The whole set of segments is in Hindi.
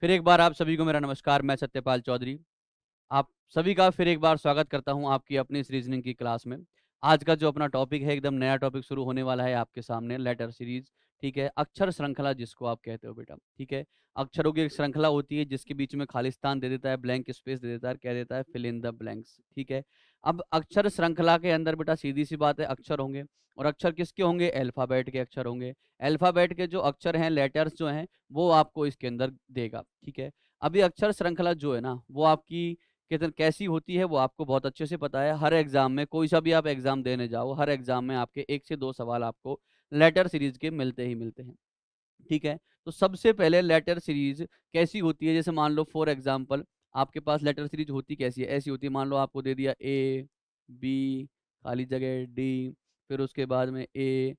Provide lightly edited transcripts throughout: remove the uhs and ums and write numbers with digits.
फिर एक बार आप सभी को मेरा नमस्कार। मैं सत्यपाल चौधरी आप सभी का फिर एक बार स्वागत करता हूं आपकी अपनी इस रीजनिंग की क्लास में। आज का जो अपना टॉपिक है एकदम नया टॉपिक शुरू होने वाला है आपके सामने, लेटर सीरीज। ठीक है, अक्षर श्रृंखला जिसको आप कहते हो बेटा। ठीक है, अक्षरों की एक श्रृंखला होती है जिसके बीच में खालिस्तान दे देता है, ब्लैंक स्पेस दे देता है, कह देता है फिल इन द ब्लैंक्स। ठीक है, अब अक्षर श्रृंखला के अंदर बेटा सीधी सी बात है, अक्षर होंगे और अक्षर किसके होंगे? अल्फाबेट के अक्षर होंगे। अल्फाबेट के जो अक्षर हैं, लेटर्स जो हैं, वो आपको इसके अंदर देगा। ठीक है, अभी अक्षर श्रृंखला जो है ना, वो आपकी कितन कैसी होती है वो आपको बहुत अच्छे से पता है। हर एग्जाम में, कोई सा भी आप एग्जाम देने जाओ, हर एग्जाम में आपके 1 से 2 सवाल आपको लेटर सीरीज के मिलते ही मिलते हैं। ठीक है, तो सबसे पहले लेटर सीरीज कैसी होती है? जैसे मान लो फॉर एग्जाम्पल आपके पास लेटर सीरीज होती कैसी है? ऐसी होती है, मान लो आपको दे दिया ए बी खाली जगह डी, फिर उसके बाद में ए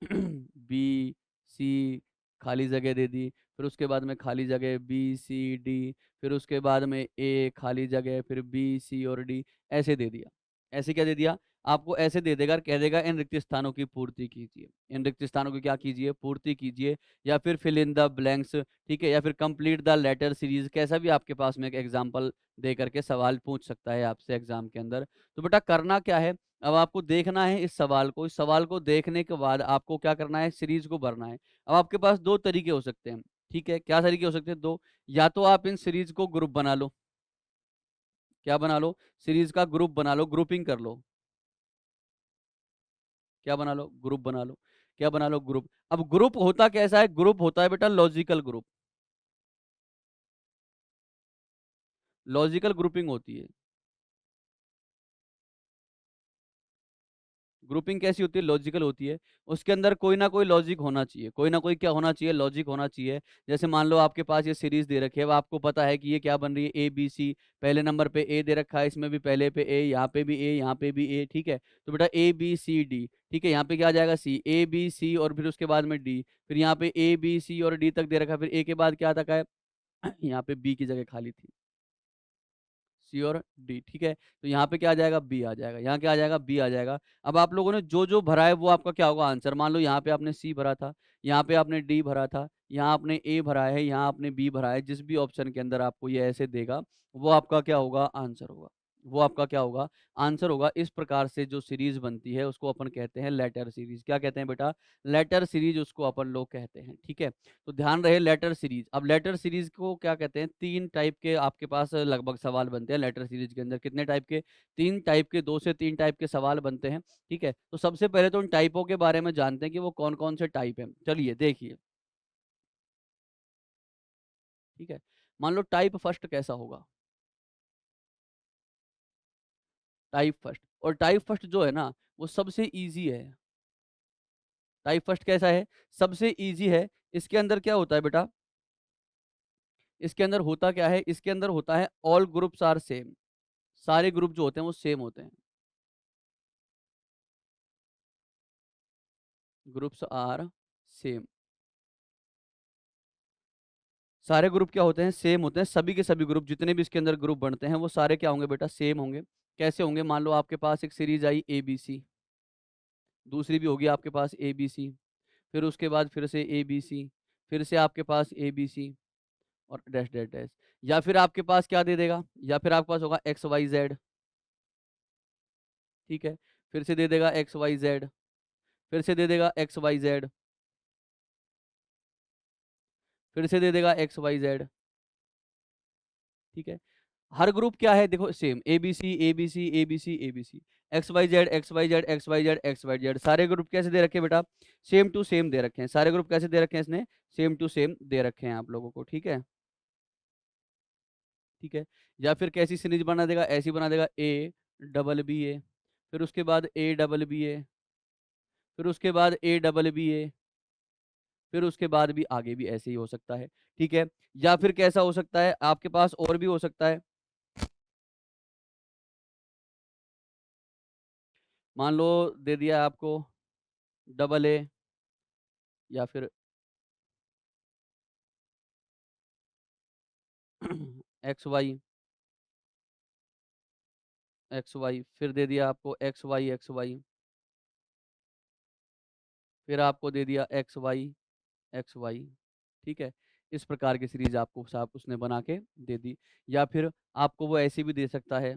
बी सी खाली जगह दे दी, फिर उसके बाद में खाली जगह बी सी डी, फिर उसके बाद में ए खाली जगह, फिर बी सी और डी, ऐसे दे दिया। ऐसे क्या दे दिया? आपको ऐसे दे देगा, कह देगा इन रिक्त स्थानों की पूर्ति कीजिए। इन रिक्त स्थानों की क्या कीजिए? पूर्ति कीजिए, या फिर फिल इन द ब्लैंक्स। ठीक है, या फिर कंप्लीट द लेटर सीरीज, कैसा भी आपके पास में एक एग्जांपल दे करके सवाल पूछ सकता है आपसे एग्जाम के अंदर। तो बेटा करना क्या है, अब आपको देखना है इस सवाल को। इस सवाल को देखने के बाद आपको क्या करना है? सीरीज को भरना है। अब आपके पास दो तरीके हो सकते हैं। ठीक है, क्या तरीके हो सकते हैं? दो। या तो आप इन सीरीज को ग्रुप बना लो। क्या बना लो? सीरीज का ग्रुप बना लो, ग्रुपिंग कर लो। क्या बना लो? ग्रुप बना लो। क्या बना लो? ग्रुप। अब ग्रुप होता कैसा है? ग्रुप होता है बेटा लॉजिकल ग्रुप। लॉजिकल ग्रुपिंग होती है। ग्रुपिंग कैसी होती है? लॉजिकल होती है। उसके अंदर कोई ना कोई लॉजिक होना चाहिए, कोई ना कोई क्या होना चाहिए? लॉजिक होना चाहिए। जैसे मान लो आपके पास ये सीरीज दे रखी है, अब आपको पता है कि ये क्या बन रही है? A B C. पहले नंबर पे ए दे रखा है, इसमें भी पहले पे ए, यहाँ पे भी ए, यहाँ पे भी ए। ठीक है, तो बेटा ए बी सी डी। ठीक है, यहाँ पे क्या आ जाएगा? सी। ए बी सी और फिर उसके बाद में डी। फिर यहाँ पे ए बी सी और डी तक दे रखा है, फिर ए के बाद क्या तक है? यहाँ पे बी की जगह खाली थी, सी और डी। ठीक है, तो यहाँ पे क्या आ जाएगा? बी आ जाएगा। यहाँ क्या आ जाएगा? बी आ जाएगा। अब आप लोगों ने जो जो भरा है वो आपका क्या होगा? आंसर। मान लो यहाँ पे आपने सी भरा था, यहाँ पे आपने डी भरा था, यहाँ आपने ए भरा है, यहाँ आपने बी भरा है। जिस भी ऑप्शन के अंदर आपको ये ऐसे देगा, वो आपका क्या होगा? आंसर होगा। वो आपका क्या होगा? आंसर होगा। इस प्रकार से जो सीरीज बनती है उसको अपन कहते हैं लेटर सीरीज। क्या कहते हैं बेटा? लेटर सीरीज उसको अपन लोग कहते हैं। ठीक है, तो ध्यान रहे लेटर सीरीज। अब लेटर सीरीज को क्या कहते हैं? 3 टाइप के आपके पास लगभग सवाल बनते हैं लेटर सीरीज के अंदर। कितने टाइप के? 3 टाइप के, 2 से 3 टाइप के सवाल बनते हैं। ठीक है, तो सबसे पहले तो उन टाइपों के बारे में जानते हैं कि वो कौन कौन से टाइप हैं। चलिए देखिए। ठीक है, मान लो टाइप फर्स्ट कैसा होगा? टाइप फर्स्ट, और टाइप फर्स्ट जो है ना, वो सबसे ईजी है। टाइप फर्स्ट कैसा है? सबसे ईजी है। इसके अंदर क्या होता है बेटा? इसके अंदर होता क्या है? इसके अंदर होता है ऑल ग्रुप्स आर सेम। सारे ग्रुप जो होते हैं वो सेम होते हैं। Groups are same. सारे ग्रुप क्या होते हैं? सेम होते हैं। सभी के सभी ग्रुप जितने भी इसके अंदर ग्रुप बनते हैं वो सारे क्या होंगे बेटा? सेम होंगे। कैसे होंगे? मान लो आपके पास एक सीरीज आई ए बी सी, दूसरी भी होगी आपके पास ए बी सी, फिर उसके बाद फिर से ए बी सी, फिर से आपके पास ए बी सी और डैश डैश डैश। या फिर आपके पास क्या दे देगा? या फिर आपके पास होगा एक्स वाई जेड। ठीक है, फिर से दे देगा एक्स वाई जेड, फिर से दे देगा एक्स वाई जेड, फिर से दे देगा एक्स वाई जेड। ठीक है, हर ग्रुप क्या है? देखो same, A B C A B C A B C A B C, X Y Z X Y Z X Y Z X Y Z. सारे ग्रुप कैसे दे रखे हैं बेटा? सेम टू सेम दे रखे हैं। सारे ग्रुप कैसे दे रखे हैं इसने? सेम टू सेम दे रखे हैं आप लोगों को। ठीक है, ठीक है। या फिर कैसी सीरीज बना देगा? ऐसी बना देगा ए डबल बी ए, फिर उसके बाद ए डबल बी ए, फिर उसके बाद ए डबल बी ए, फिर उसके बाद भी आगे भी ऐसे ही हो सकता है। ठीक है, या फिर कैसा हो सकता है आपके पास? और भी हो सकता है। मान लो दे दिया आपको डबल ए, या फिर एक्स वाई एक्स वाई, फिर दे दिया आपको एक्स वाई एक्स वाई, फिर आपको दे दिया एक्स वाई एक्स वाई। ठीक है, इस प्रकार की सीरीज आपको साहब उसने बना के दे दी। या फिर आपको वो ऐसी भी दे सकता है,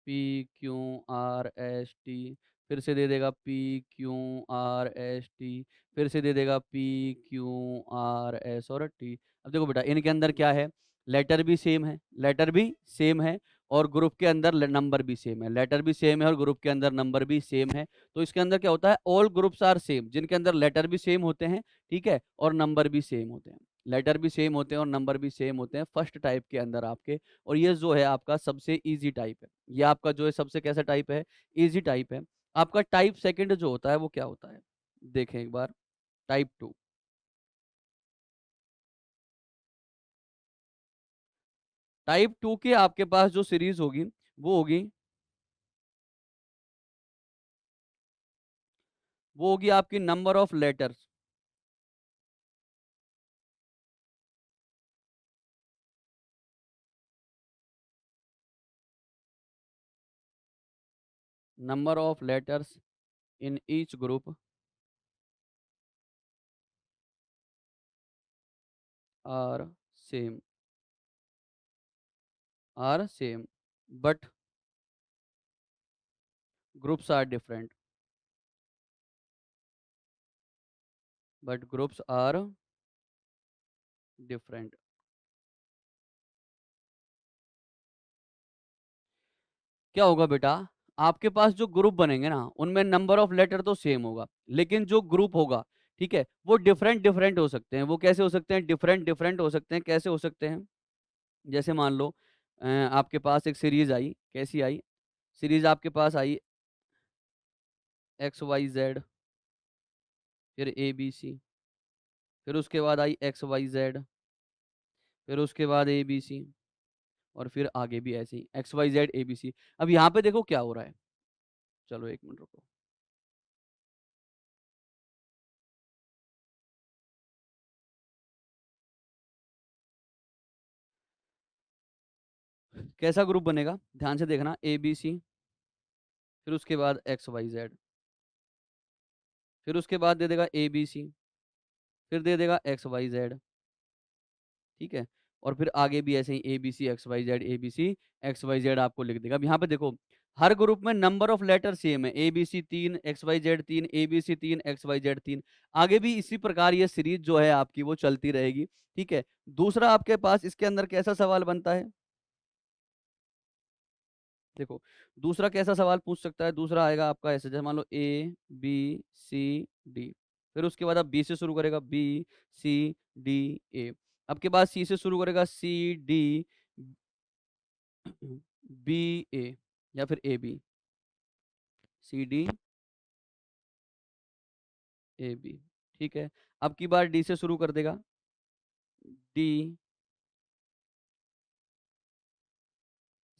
P Q R S T, फिर से दे देगा P Q R S T, फिर से दे देगा पी क्यू आर एस और टी। अब देखो बेटा, इनके अंदर क्या है, लेटर भी सेम है, लेटर भी सेम है, और ग्रुप के अंदर नंबर भी सेम है, लेटर भी सेम है और ग्रुप के अंदर नंबर भी सेम है। तो इसके अंदर क्या होता है, ऑल ग्रुप्स आर सेम, जिनके अंदर लेटर भी सेम होते हैं, ठीक है, और नंबर भी सेम होते हैं। लेटर भी सेम होते हैं और नंबर भी सेम होते हैं फर्स्ट टाइप के अंदर आपके। और ये जो है आपका सबसे इजी टाइप है, ये आपका जो है सबसे कैसा टाइप है, इजी टाइप है। आपका टाइप सेकंड जो होता है वो क्या होता है, देखें एक बार, टाइप टू। टाइप टू की आपके पास जो सीरीज होगी वो होगी आपकी number of letters, number of letters in each group are same, are same, but groups are different, but groups are different. क्या होगा बेटा, आपके पास जो ग्रुप बनेंगे ना उनमें नंबर ऑफ लेटर तो सेम होगा, लेकिन जो ग्रुप होगा, ठीक है, वो डिफरेंट डिफरेंट हो सकते हैं। वो कैसे हो सकते हैं, डिफरेंट डिफरेंट हो सकते हैं। कैसे हो सकते हैं, जैसे मान लो आपके पास एक सीरीज आई, कैसी आई, सीरीज आपके पास आई एक्स वाई जेड, फिर ए बी सी, फिर उसके बाद आई एक्स वाई जेड, फिर उसके बाद ए बी सी, और फिर आगे भी ऐसे ही X Y Z A B C. अब यहाँ पे देखो क्या हो रहा है, चलो एक मिनट रुको। कैसा ग्रुप बनेगा, ध्यान से देखना, ए बी सी, फिर उसके बाद एक्स वाई जेड, फिर उसके बाद दे देगा ए बी सी, फिर दे देगा एक्स वाई जेड, ठीक है, और फिर आगे भी ऐसे ही A B C X Y Z, A B C X Y Z आपको लिख देगा। अब यहाँ पे देखो, हर ग्रुप में नंबर ऑफ लेटर सेम है, A B C 3, X Y Z 3, A B C 3, X Y Z 3। आगे भी इसी प्रकार ये सीरीज जो है आपकी वो चलती रहेगी, ठीक है। दूसरा आपके पास इसके अंदर कैसा सवाल बनता है, देखो, दूसरा कैसा सवाल पूछ सकता है, दूसरा आएगा आपका ऐसे, जैसे मान लो ए बी सी डी, फिर उसके बाद आप बी से शुरू करेगा, बी सी डी ए, अब के बाद सी से शुरू करेगा, सी डी बी ए, या फिर A B, C D A B, ठीक है। अब की बार डी से शुरू कर देगा, D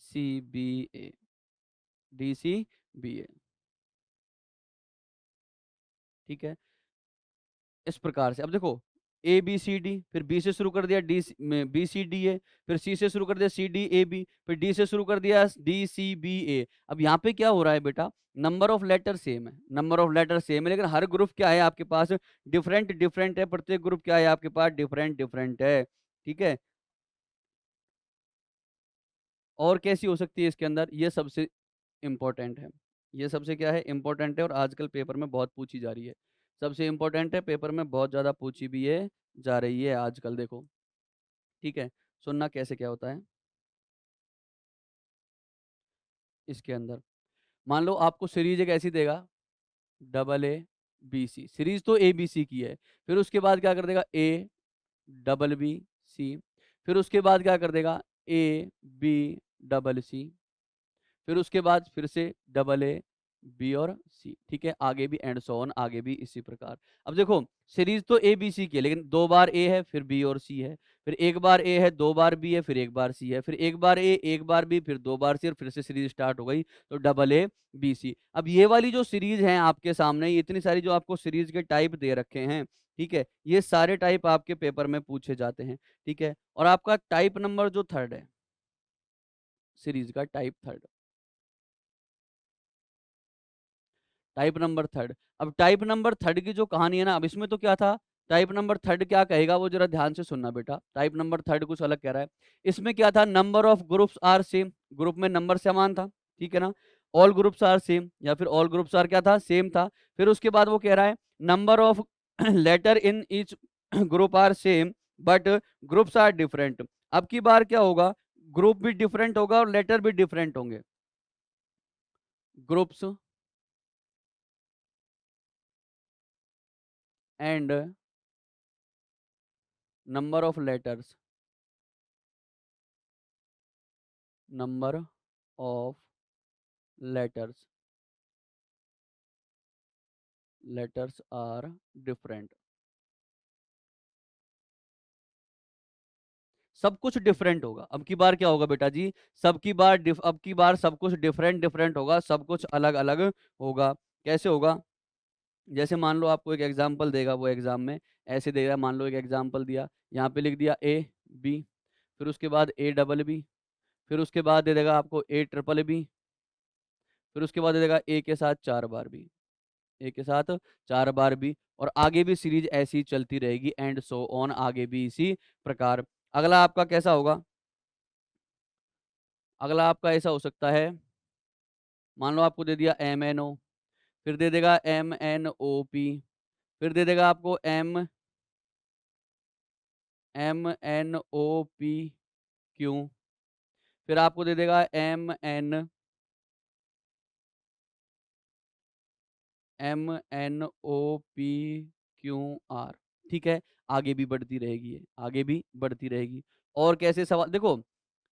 C B A, D C B A, ठीक है। इस प्रकार से अब देखो, ए बी सी डी, फिर बी से शुरू कर दिया, D B C D A, फिर सी से शुरू कर दिया, सी डी ए बी, फिर डी से शुरू कर दिया, डी सी बी ए। अब यहाँ पे क्या हो रहा है बेटा, नंबर ऑफ लेटर सेम है, नंबर ऑफ लेटर सेम है, लेकिन हर ग्रुप क्या है आपके पास, डिफरेंट डिफरेंट है। प्रत्येक ग्रुप क्या है आपके पास, डिफरेंट डिफरेंट है, ठीक है। और कैसी हो सकती है इसके अंदर, ये सबसे इम्पोर्टेंट है, ये सबसे क्या है, इम्पोर्टेंट है, और आजकल पेपर में बहुत पूछी जा रही है, सबसे इम्पोर्टेंट है, पेपर में बहुत ज़्यादा पूछी भी है, जा रही है आजकल, देखो, ठीक है। सुनना कैसे क्या होता है इसके अंदर, मान लो आपको सीरीज एक ऐसी देगा, double A B C, series तो ए बी सी की है, फिर उसके बाद क्या कर देगा, ए डबल बी सी, फिर उसके बाद क्या कर देगा, ए बी डबल सी, फिर उसके बाद फिर से डबल ए बी और सी, ठीक है, आगे भी एंड सो ऑन, आगे भी इसी प्रकार। अब देखो, सीरीज तो ए बी सी की है, लेकिन दो बार ए है, फिर बी और सी है, फिर एक बार ए है, दो बार बी है, फिर एक बार सी है, फिर एक बार ए, एक बार बी, फिर दो बार सी, और फिर से सीरीज स्टार्ट हो गई, तो डबल ए बी सी। अब ये वाली जो सीरीज है आपके सामने, ये इतनी सारी जो आपको सीरीज के टाइप दे रखे हैं, ठीक है, ये सारे टाइप आपके पेपर में पूछे जाते हैं, ठीक है। और आपका टाइप नंबर जो थर्ड है, सीरीज का type third, type number third. अब टाइप नंबर थर्ड की जो कहानी है ना, अब इसमें तो क्या था, टाइप नंबर थर्ड क्या कहेगा वो जरा ध्यान से सुनना बेटा। टाइप नंबर थर्ड कुछ अलग कह रहा है। इसमें क्या था, number of groups are same, group में नंबर समान था, ठीक है ना। ऑल ग्रुप्स आर सेम, या फिर ऑल ग्रुप्स आर क्या था, सेम था। फिर उसके बाद वो कह रहा है number of letter in each group are same but groups are different. अब की बार क्या होगा, ग्रुप भी डिफरेंट होगा और लेटर भी डिफरेंट होंगे। Groups and number of letters, number of letters, letters are different. सब कुछ डिफरेंट होगा। अब की बार क्या होगा बेटा जी, अब की बार सब कुछ डिफरेंट डिफरेंट होगा, सब कुछ अलग अलग होगा। कैसे होगा, जैसे मान लो आपको एक एग्जाम्पल देगा वो एग्जाम में, ऐसे देगा। मान लो एक एग्जाम्पल दिया, यहाँ पे लिख दिया ए बी, फिर उसके बाद ए डबल बी, फिर उसके बाद दे देगा आपको ए ट्रिपल बी, फिर उसके बाद दे देगा ए के साथ 4 बार बी, ए के साथ 4 बार बी, और आगे भी सीरीज ऐसी ही चलती रहेगी, एंड सो ऑन, आगे भी इसी प्रकार। अगला आपका कैसा होगा, अगला आपका ऐसा हो सकता है, मान लो आपको दे दिया एम एन ओ, फिर दे देगा एम एन ओ पी, फिर दे देगा आपको M M N O P Q, फिर आपको दे देगा M N O P Q R, ठीक है। आगे भी बढ़ती रहेगी ये, आगे भी बढ़ती रहेगी। और कैसे सवाल देखो,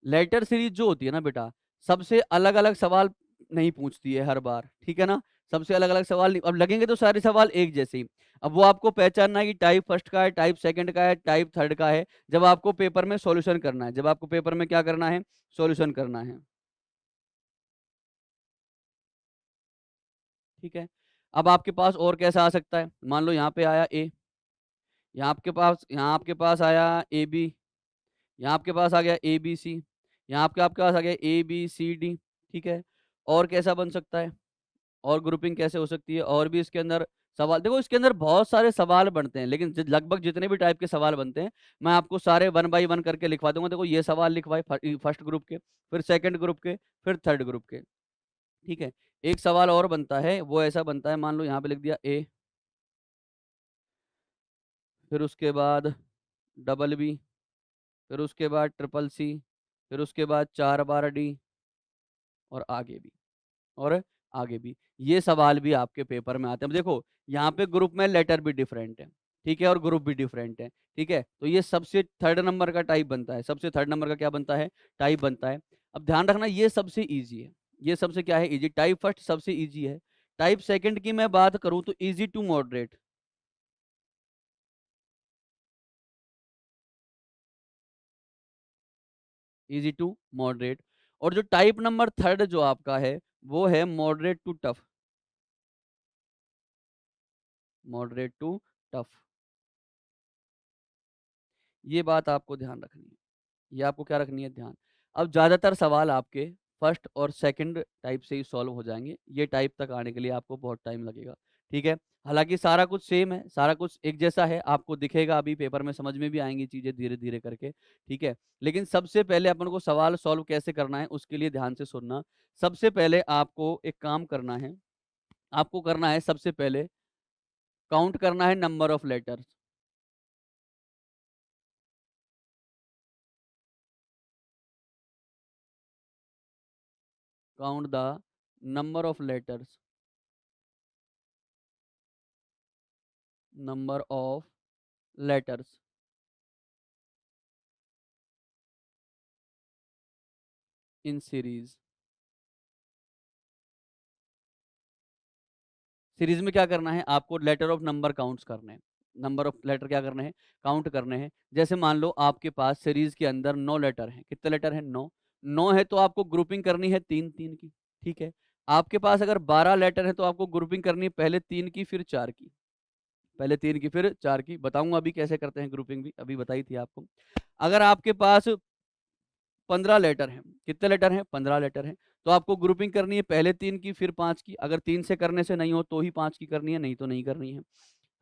लेटर सीरीज जो होती है ना बेटा, सबसे अलग अलग सवाल नहीं पूछती है हर बार, ठीक है ना। सबसे अलग अलग सवाल नहीं, अब लगेंगे तो सारे सवाल एक जैसे ही। अब वो आपको पहचानना है कि टाइप फर्स्ट का है, टाइप सेकंड का है, टाइप थर्ड का है, जब आपको पेपर में सॉल्यूशन करना है, जब आपको पेपर में क्या करना है, सॉल्यूशन करना है, ठीक है। अब आपके पास और कैसा आ सकता है, मान लो यहाँ पे आया ए, यहाँ आपके पास आया ए बी, यहाँ आपके पास आ गया ए बी सी, यहाँ आपके पास आ गया ए बी सी डी, ठीक है। और कैसा बन सकता है, और ग्रुपिंग कैसे हो सकती है, और भी इसके अंदर सवाल देखो, इसके अंदर बहुत सारे सवाल बनते हैं, लेकिन लगभग जितने भी टाइप के सवाल बनते हैं, मैं आपको सारे वन बाई वन करके लिखवा दूंगा। देखो ये सवाल लिखवाए फर्स्ट ग्रुप के, फिर सेकंड ग्रुप के, फिर थर्ड ग्रुप के, ठीक है। एक सवाल और बनता है, वो ऐसा बनता है, मान लो यहाँ पे लिख दिया ए, फिर उसके बाद डबल बी, फिर उसके बाद ट्रिपल सी, फिर उसके बाद 4 बार डी, और आगे भी, और आगे भी। ये सवाल भी आपके पेपर में आते हैं। अब देखो यहाँ पे ग्रुप में लेटर भी डिफरेंट है, ठीक है, और ग्रुप भी डिफरेंट है, ठीक है। तो ये सबसे थर्ड नंबर का टाइप बनता है, सबसे थर्ड नंबर का क्या बनता है, टाइप बनता है। अब ध्यान रखना, ये सबसे ईजी है, ये सबसे क्या है, इजी। टाइप फर्स्ट सबसे ईजी है। टाइप सेकंड की मैं बात करूं तो easy to moderate, easy to moderate. और जो टाइप नंबर थर्ड जो आपका है, वो है moderate to tough, moderate to tough. ये बात आपको ध्यान रखनी है, ये आपको क्या रखनी है, ध्यान। अब ज़्यादातर सवाल आपके फर्स्ट और सेकंड टाइप से ही सॉल्व हो जाएंगे, ये टाइप तक आने के लिए आपको बहुत टाइम लगेगा, ठीक है। हालांकि सारा कुछ सेम है, सारा कुछ एक जैसा है, आपको दिखेगा अभी पेपर में, समझ में भी आएंगी चीज़ें धीरे धीरे करके, ठीक है। लेकिन सबसे पहले अपन को सवाल सॉल्व कैसे करना है, उसके लिए ध्यान से सुनना। सबसे पहले आपको एक काम करना है, आपको करना है सबसे पहले काउंट करना है number of letters, count the number of letters, number of letters in series. Series में क्या करना है, आपको लेटर ऑफ नंबर काउंट्स करने हैं, नंबर ऑफ लेटर क्या करने हैं, काउंट करने हैं। जैसे मान लो आपके पास सीरीज के अंदर 9 लेटर हैं, कितने लेटर हैं, 9। 9 है तो आपको ग्रुपिंग करनी है 3 3 की, ठीक है। आपके पास अगर 12 लेटर है तो आपको ग्रुपिंग करनी है पहले 3 की फिर 4 की, पहले 3 की फिर 4 की। बताऊंगा अभी कैसे करते हैं ग्रुपिंग भी, अभी बताई थी आपको। अगर आपके पास 15 लेटर हैं, कितने लेटर हैं, 15 लेटर हैं, तो आपको ग्रुपिंग करनी है पहले 3 की फिर 5 की। अगर 3 से करने से नहीं हो तो ही 5 की करनी है, नहीं तो नहीं करनी है।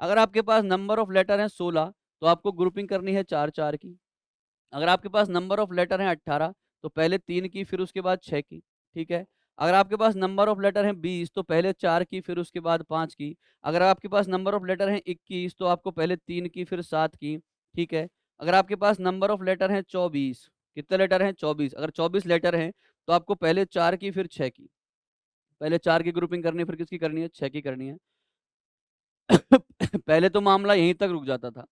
अगर आपके पास नंबर ऑफ लेटर हैं 16 तो आपको ग्रुपिंग करनी है 4-4 की। अगर आपके पास नंबर ऑफ लेटर हैं 18 तो पहले 3 की फिर उसके बाद 6 की, ठीक है? अगर आपके पास नंबर ऑफ लेटर हैं 20 तो पहले 4 की फिर उसके बाद 5 की। अगर आपके पास नंबर ऑफ लेटर हैं 21 तो आपको पहले 3 की फिर 7 की, ठीक है? अगर आपके पास नंबर ऑफ लेटर हैं 24, कितने लेटर हैं? 24, अगर 24 लेटर हैं तो आपको पहले 4 की फिर 6 की। पहले 4 की ग्रुपिंग करनी है फिर किसकी करनी है? 6 की करनी है। पहले तो मामला यहीं तक रुक जाता था।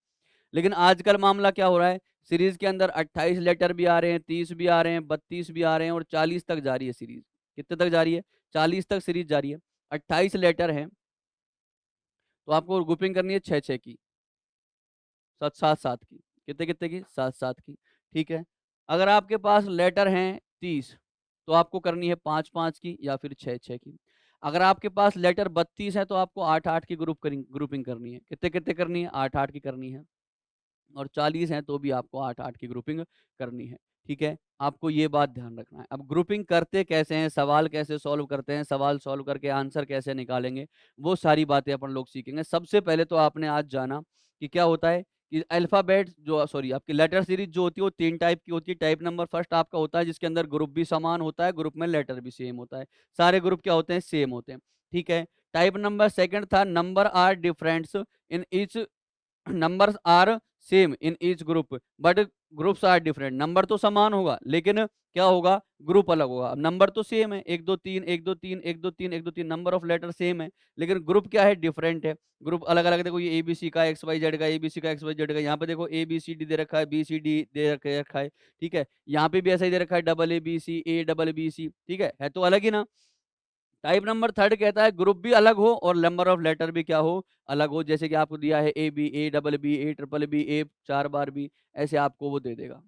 लेकिन आजकल मामला क्या हो रहा है, सीरीज़ के अंदर 28 लेटर भी आ रहे हैं, 30 भी आ रहे हैं, 32 भी आ रहे हैं और 40 तक जा रही है सीरीज़। कितने तक जा रही है? 40 तक सीरीज़ जा रही है। 28 लेटर हैं, तो आपको ग्रुपिंग करनी है 6-6 की, 7-7 की। कितने-कितने की? 7-7 की, ठीक है। अगर आपके पास लेटर हैं 30 तो आपको करनी है 5-5 की या फिर 6-6 की। अगर आपके पास लेटर 32 है तो आपको 8-8 की ग्रुपिंग करनी है। कितने-कितने करनी है? 8-8 की करनी है। और 40 हैं तो भी आपको 8-8 की ग्रुपिंग करनी है, ठीक है? आपको ये बात ध्यान रखना है। अब ग्रुपिंग करते कैसे हैं, सवाल कैसे सॉल्व करते हैं, सवाल सॉल्व करके आंसर कैसे निकालेंगे, वो सारी बातें अपन लोग सीखेंगे। सबसे पहले तो आपने आज जाना कि क्या होता है कि अल्फ़ाबेट जो सॉरी आपकी लेटर सीरीज़ जो होती है वो 3 टाइप की होती है। टाइप नंबर फर्स्ट आपका होता है जिसके अंदर ग्रुप भी समान होता है, ग्रुप में लेटर भी सेम होता है। सारे ग्रुप क्या होते हैं? सेम होते हैं, ठीक है? टाइप नंबर सेकंड था number are differents in each numbers are same in each group but groups are different. Number तो समान होगा लेकिन क्या होगा? ग्रुप अलग होगा। अब नंबर तो सेम है 1 2 3 1 2 3 1 2 3 1 2 3 नंबर ऑफ लेटर सेम है लेकिन ग्रुप क्या है? डिफरेंट है। ग्रुप अलग-अलग देखो ये एबीसी का एक्स-वाई-जेड का, एबीसी का एक्स-वाई-जेड का। यहाँ पे देखो एबीसीडी दे रखा है, बीसीडी दे रखा है, ठीक है? यहाँ पे भी ऐसा ही दे रखा है double ABC, A double BC, ठीक है? तो अलग ही ना। टाइप नंबर थर्ड कहता है ग्रुप भी अलग हो और नंबर ऑफ लेटर भी क्या हो? अलग हो। जैसे कि आपको दिया है A B, A double B, A triple B, A 4 बार बी, ऐसे आपको वो दे देगा।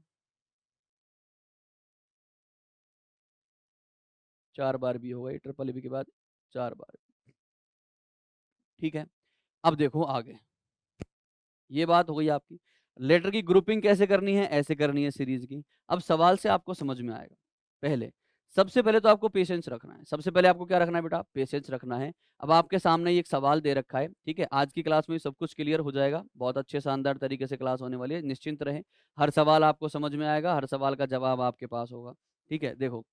4 बार बी होगा, ए ट्रिपल बी के बाद 4 बार, ठीक है? अब देखो आगे, ये बात हो गई आपकी। लेटर की ग्रुपिंग कैसे करनी है? ऐसे करनी है सीरीज़ की। अब सवाल से आपको समझ में आएगा। पहले, सबसे पहले तो आपको पेशेंस रखना है। सबसे पहले आपको क्या रखना है बेटा? पेशेंस रखना है। अब आपके सामने ये एक सवाल दे रखा है, ठीक है? आज की क्लास में सब कुछ क्लियर हो जाएगा। बहुत अच्छे शानदार तरीके से क्लास होने वाली है, निश्चिंत रहें। हर सवाल आपको समझ में आएगा, हर सवाल का जवाब आपके पास होगा, ठीक है? देखो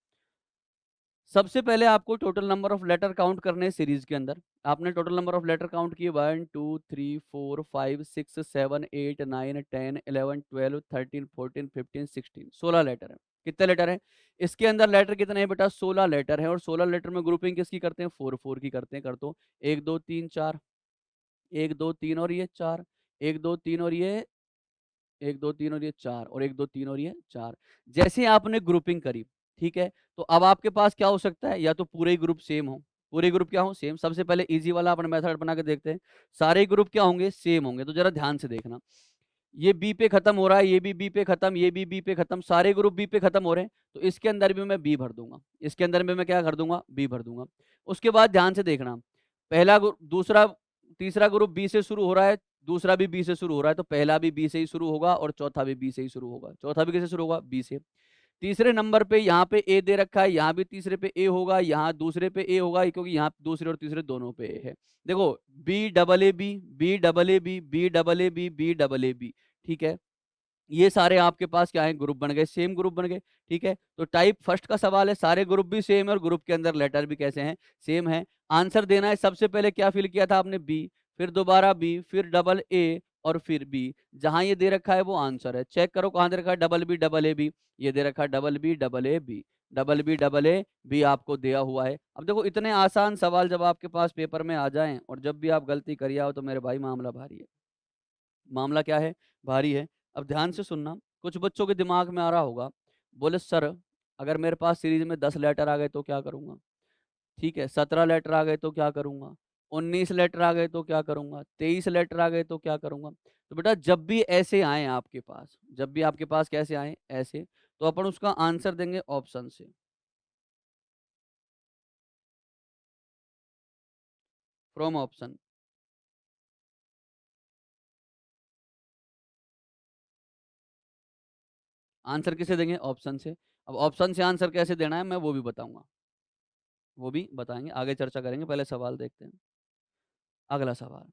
सबसे पहले आपको total number of letter count करने हैं सीरीज़ के अंदर। आपने total number of letter count किए 1, 2, 3, 4, 5, 6, 7, 8, 9, 10, 11, 12, 13, 14, 15, 16 16 लेटर हैं। कितने लेटर हैं? इसके अंदर लेटर कितने हैं बेटा? 16 लेटर हैं और 16 लेटर में ग्रुपिंग किसकी करते हैं? 4-4 की करते हैं। कर दो 1, 2, 3, 4 1, 2, 3 और ये 4 1, 2, 3 और ये 1, 2, 3 और ये 4 और 1, 2, 3 और ये 4 जैसे ही आपने ग्रुपिंग करी, ठीक है? तो अब आपके पास क्या हो सकता है? या तो पूरे ही ग्रुप सेम हो, पूरे ग्रुप क्या हो? सेम। सबसे पहले ईज़ी वाला अपन मेथड बना के देखते हैं। सारे ग्रुप क्या होंगे? सेम होंगे। तो ज़रा ध्यान से देखना। ये बी पे खत्म हो रहा है, ये भी बी पे खत्म, ये भी बी पे खत्म, सारे ग्रुप बी पे खत्म हो रहे हैं, तो इसके अंदर भी मैं बी भर दूँगा। इसके अंदर भी मैं क्या कर दूँगा? बी भर दूँगा। उसके बाद ध्यान से देखना, पहला ग्रुप दूसरा तीसरा ग्रुप बी से शुरू हो रहा है, दूसरा भी बी से शुरू हो रहा है, तो पहला भी बी से ही शुरू होगा और चौथा भी बी से ही शुरू होगा। चौथा भी किससे शुरू होगा? बी से। तीसरे नंबर पे यहाँ पे ए दे रखा है, यहाँ भी तीसरे पे ए होगा, यहाँ दूसरे पे ए होगा क्योंकि यहाँ दूसरे और तीसरे दोनों पे ए है। देखो B double A B, B double A B, B double A B, B double A B, ठीक है? ये सारे आपके पास क्या है? ग्रुप बन गए, सेम ग्रुप बन गए, ठीक है? तो टाइप फर्स्ट का सवाल है, सारे ग्रुप भी सेम है और ग्रुप के अंदर लेटर भी कैसे हैं? सेम है। आंसर देना है, सबसे पहले क्या फिल किया था आपने? बी, फिर दोबारा बी, फिर डबल ए और फिर बी। जहाँ ये दे रखा है वो आंसर है। चेक करो कहाँ दे रखा है? डबल ए बी, ये दे रखा है double B, double A B. Double B, double A B आपको दिया हुआ है। अब देखो इतने आसान सवाल जब आपके पास पेपर में आ जाएँ और जब भी आप गलती करिए आओ तो मेरे भाई मामला भारी है। मामला क्या है? भारी है। अब ध्यान से सुनना, कुछ बच्चों के दिमाग में आ रहा होगा, बोले सर अगर मेरे पास सीरीज़ में 10 लेटर आ गए तो क्या करूँगा? ठीक है, 17 लेटर आ गए तो क्या करूँगा? 19 लेटर आ गए तो क्या करूँगा? 23 लेटर आ गए तो क्या करूँगा? तो बेटा जब भी ऐसे आएँ आपके पास, जब भी आपके पास कैसे आएँ? ऐसे, तो अपन उसका आंसर देंगे ऑप्शन से, फ्रॉम ऑप्शन। आंसर किसे देंगे? ऑप्शन से। अब ऑप्शन से आंसर कैसे देना है मैं वो भी बताऊँगा। वो भी बताएँगे, आगे चर्चा करेंगे, पहले सवाल देखते हैं। अगला सवाल।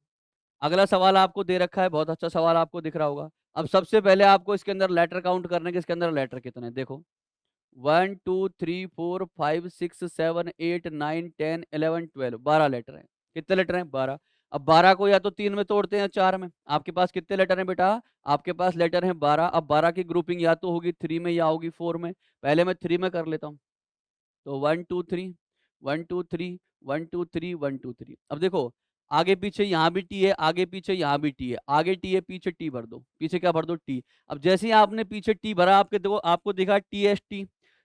अगला सवाल आपको दे रखा है, बहुत अच्छा सवाल आपको दिख रहा होगा। अब सबसे पहले आपको इसके अंदर लेटर काउंट करने के, इसके अंदर लेटर कितने हैं देखो। 1 2 3 4 5 6 7 8 9 10 11 12 12 लेटर हैं। कितने लेटर हैं? 12। अब 12 को या तो 3 में तोड़ते हैं या 4 में। आपके पास कितने लेटर हैं बेटा? आपके पास लेटर हैं 12। अब 12 की ग्रुपिंग या तो होगी 3 में या होगी 4 में। पहले मैं 3 में कर लेता हूँ। तो 1 2 3 1 2 3 1 2 3 1 2 3। अब देखो, आगे पीछे यहाँ भी टी है, आगे पीछे यहाँ भी टी है। आगे टी है, पीछे टी भर दो। पीछे क्या भर दो? टी। अब जैसे ही आपने पीछे टी भरा, आपके देखो आपको दिखा टी एस टी।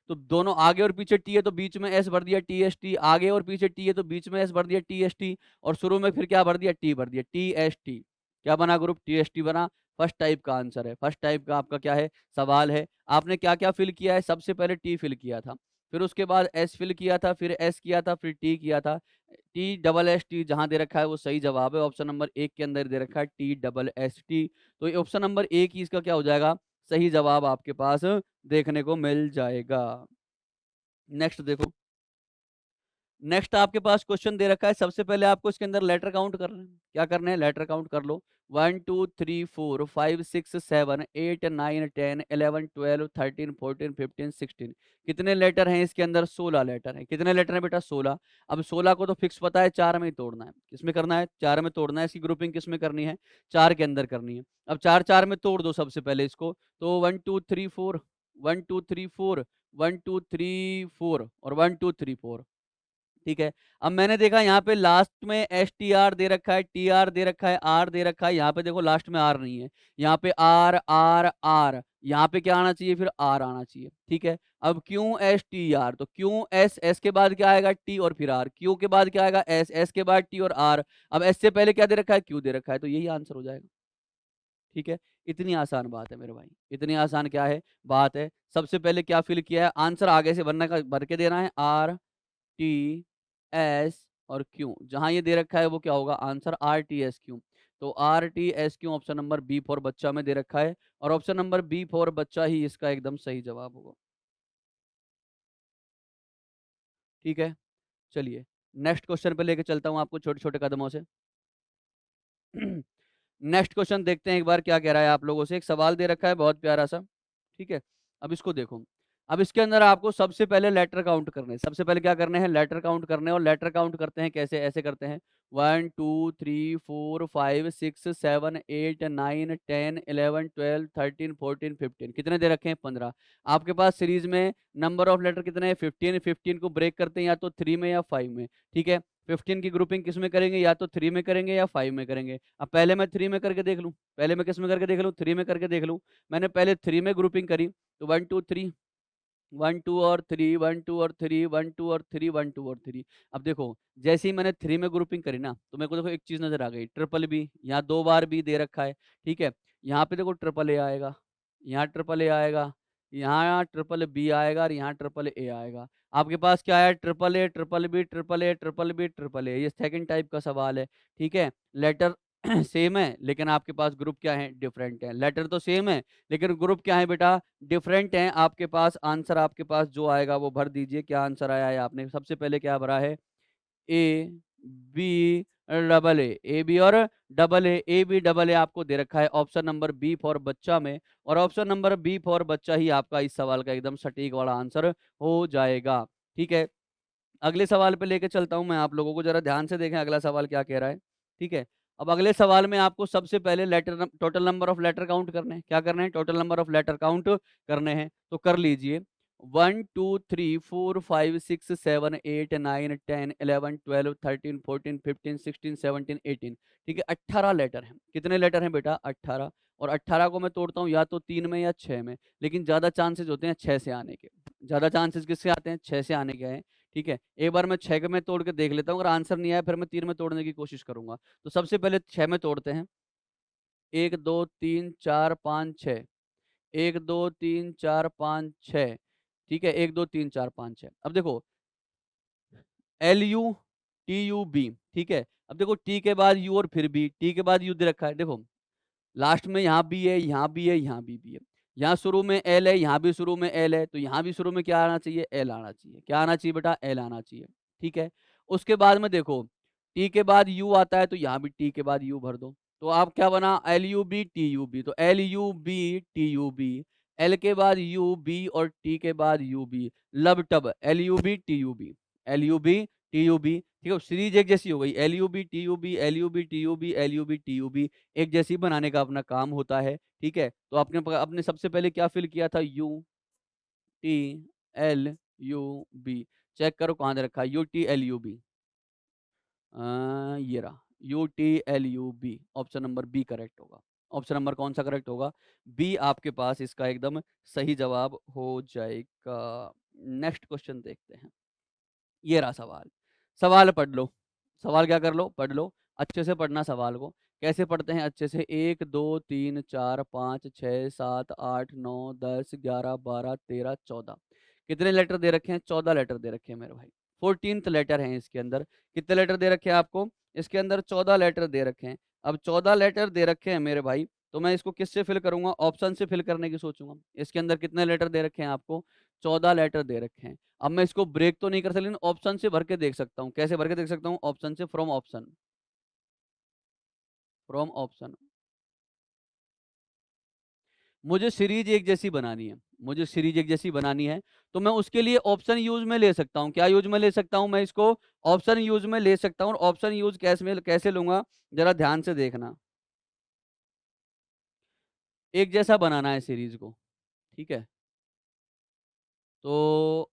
तो दोनों आगे और पीछे टी है तो बीच में एस भर दिया, टी एस टी। आगे और पीछे टी है तो बीच में एस भर दिया, टी एस टी। और शुरू में फिर क्या भर दिया? टी भर दिया, टी एस टी। क्या बना ग्रुप? टी एस टी बना। फर्स्ट टाइप का आंसर है। फर्स्ट टाइप का आपका क्या है? सवाल है। आपने क्या क्या फिल किया है? सबसे पहले टी फिल किया था, फिर उसके बाद एस फिल किया था, फिर एस किया था, फिर टी किया था। टी डबल एस टी जहाँ दे रखा है वो सही जवाब है। ऑप्शन नंबर 1 के अंदर दे रखा है टी डबल एस टी। तो ये ऑप्शन नंबर 1 ही इसका क्या हो जाएगा? सही जवाब आपके पास देखने को मिल जाएगा। नेक्स्ट देखो। नेक्स्ट आपके पास क्वेश्चन दे रखा है। सबसे पहले आपको इसके अंदर लेटर काउंट करना है। क्या करना है? लेटर काउंट कर लो। 1 2 3 4 5 6 7 8 9 10 11 12 13 14 15 16। कितने लेटर हैं इसके अंदर? 16 लेटर हैं। कितने लेटर हैं बेटा? 16। अब 16 को तो फिक्स पता है 4 में ही तोड़ना है। किसमें करना है? 4 में तोड़ना है। इसकी ग्रुपिंग किसमें करनी है? 4 के अंदर करनी है। अब 4 4 में तोड़ दो सबसे पहले इसको। तो 1 2 3 4 1 2 3 4 1 2 3 4 और 1 2 3 4। ठीक है। अब मैंने देखा यहाँ पे लास्ट में एस टी आर दे रखा है, टी आर दे रखा है, आर दे रखा है। यहाँ पे देखो लास्ट में आर नहीं है। यहाँ पे आर आर आर, यहाँ पे क्या आना चाहिए? फिर आर आना चाहिए। ठीक है। अब क्यू एस टी आर, तो क्यू एस, एस के बाद क्या आएगा? टी और फिर आर। क्यू के बाद क्या आएगा? एस, एस के बाद टी और आर। अब एस से पहले क्या दे रखा है? क्यू दे रखा है। तो यही आंसर हो जाएगा। ठीक है। इतनी आसान बात है मेरे भाई। इतनी आसान क्या है? बात है। सबसे पहले क्या फिल किया है? आंसर आगे से भरने का भर के देना है। आर टी एस और क्यू। जहां ये दे रखा है वो क्या होगा? Answer R T S Q. तो R T S Q option number B for बच्चा में दे रखा है, और ऑप्शन नंबर बी फॉर बच्चा ही इसका एकदम सही जवाब होगा। ठीक है। चलिए नेक्स्ट क्वेश्चन पे लेके चलता हूँ आपको छोटे छोटे कदमों से। नेक्स्ट क्वेश्चन देखते हैं एक बार क्या कह रहा है आप लोगों से। एक सवाल दे रखा है बहुत प्यारा सा। ठीक है। अब इसको देखो। अब इसके अंदर आपको सबसे पहले लेटर काउंट करने हैं। सबसे पहले क्या करने हैं? लेटर काउंट करने हैं। और लेटर काउंट करते हैं कैसे? ऐसे करते हैं। 1 2 3 4 5 6 7 8 9 10 11 12 13 14 15। कितने दे रखे हैं? 15। आपके पास सीरीज में नंबर ऑफ लेटर कितने हैं? 15। 15 को ब्रेक करते हैं या तो 3 में या 5 में। ठीक है। 15 की ग्रुपिंग किस में करेंगे? या तो 3 में करेंगे या 5 में करेंगे। अब पहले मैं 3 में करके देख लूँ। पहले मैं किस में करके देख लूँ? 3 में करके देख लूँ। मैंने पहले 3 में ग्रुपिंग करी, तो 1 2 3 1 2 और 3 1 2 और 3 1 2 और 3 1 2 और 3। अब देखो, जैसे ही मैंने 3 में ग्रुपिंग करी ना, तो मेरे को देखो एक चीज़ नज़र आ गई, ट्रिपल बी। यहाँ 2 बार बी दे रखा है। ठीक है। यहाँ पे देखो ट्रिपल ए आएगा, यहाँ ट्रिपल ए आएगा, यहाँ ट्रिपल बी आएगा और यहाँ ट्रिपल ए आएगा। आपके पास क्या है? Triple A, triple B, triple A, triple B, triple A. ये सेकंड टाइप का सवाल है। ठीक है। लेटर सेम है लेकिन आपके पास ग्रुप क्या है? डिफरेंट है। लेटर तो सेम है लेकिन ग्रुप क्या है बेटा? डिफरेंट हैं। आपके पास आंसर आपके पास जो आएगा वो भर दीजिए। क्या आंसर आया है आपने? सबसे पहले क्या भरा है? A, B, double A B और double A B double A आपको दे रखा है ऑप्शन नंबर बी फॉर बच्चा में। और ऑप्शन नंबर बी फॉर बच्चा ही आपका इस सवाल का एकदम सटीक वाला आंसर हो जाएगा। ठीक है। अगले सवाल पे लेके चलता हूँ मैं आप लोगों को, जरा ध्यान से देखें अगला सवाल क्या कह रहा है। ठीक है। अब अगले सवाल में आपको सबसे पहले total number of letter count करने हैं। क्या करने हैं? Total number of letter count करने हैं। तो कर लीजिए। 1 2 3 4 5 6 7 8 9 10 11 12 13 14 15 16 17 18। ठीक है। 18 लेटर हैं। कितने लेटर हैं बेटा? 18। और 18 को मैं तोड़ता हूँ या तो 3 में या 6 में, लेकिन ज्यादा चांसेस होते हैं 6 से आने के। ज्यादा चांसेस किससे आते हैं? 6 से आने के हैं। ठीक है। एक बार मैं 6 में तोड़ के देख लेता हूँ, अगर आंसर नहीं आया फिर मैं 3 में तोड़ने की कोशिश करूँगा। तो सबसे पहले 6 में तोड़ते हैं। 1 2 3 4 5 6। 1 2 3 4 5 6। ठीक है। 1 2 3 4 5 6। अब देखो, LU TUB। ठीक है। अब देखो टी के बाद यू और फिर बी, टी के बाद यू दे रखा है। देखो लास्ट में यहाँ बी है, यहाँ बी है, यहाँ बी है। यहाँ शुरू में एल है, यहाँ भी शुरू में एल है, तो यहाँ भी शुरू में क्या आना चाहिए? एल आना चाहिए। क्या आना चाहिए बेटा? एल आना चाहिए। ठीक है। उसके बाद में देखो टी के बाद यू आता है, तो यहाँ भी टी के बाद यू भर दो। तो आप क्या बना, L U B T U B, तो L U B T U B, L के बाद यू बी और टी के बाद U B, lub tub, L U B T U B, L U B T U B, ठीक है, सीरीज एक जैसी हो गई, L U B T U B, L U B T U B, L U B T U B, एक जैसी बनाने का अपना काम होता है, ठीक है। तो आपने सबसे पहले क्या फिल किया था, U T L U B, check करो कहाँ दे रखा है, U T L U B, ये रहा, U T L U B, option number B correct होगा। ऑप्शन नंबर कौन सा करेक्ट होगा, बी आपके पास इसका एकदम सही जवाब हो जाएगा। नेक्स्ट क्वेश्चन देखते हैं। ये रहा सवाल, सवाल पढ़ लो, सवाल क्या कर लो, पढ़ लो, अच्छे से पढ़ना सवाल को। कैसे पढ़ते हैं अच्छे से, 1 2 3 4 5 6 7 8 9 10 11 12 13 14, कितने लेटर दे रखे हैं, 14 लेटर दे रखे हैं मेरे भाई, 14th लेटर है इसके अंदर। कितने लेटर दे रखे हैं आपको, इसके अंदर 14 लेटर दे रखे हैं। अब 14 लेटर दे रखे हैं मेरे भाई, तो मैं इसको किससे फिल करूंगा, ऑप्शन से फिल करने की सोचूंगा। इसके अंदर कितने लेटर दे रखे हैं आपको, 14 लेटर दे रखे हैं। अब मैं इसको ब्रेक तो नहीं कर सकता, लेकिन ऑप्शन से भर के देख सकता हूँ। कैसे भर के देख सकता हूँ, ऑप्शन से, फ्रॉम ऑप्शन, फ्रॉम ऑप्शन। मुझे सीरीज एक जैसी बनानी है, मुझे सीरीज एक जैसी बनानी है, तो मैं उसके लिए ऑप्शन यूज में ले सकता हूँ। क्या यूज में ले सकता हूँ, मैं इसको ऑप्शन यूज में ले सकता हूँ। और ऑप्शन यूज कैसे लूंगा, जरा ध्यान से देखना। एक जैसा बनाना है सीरीज को, ठीक है। तो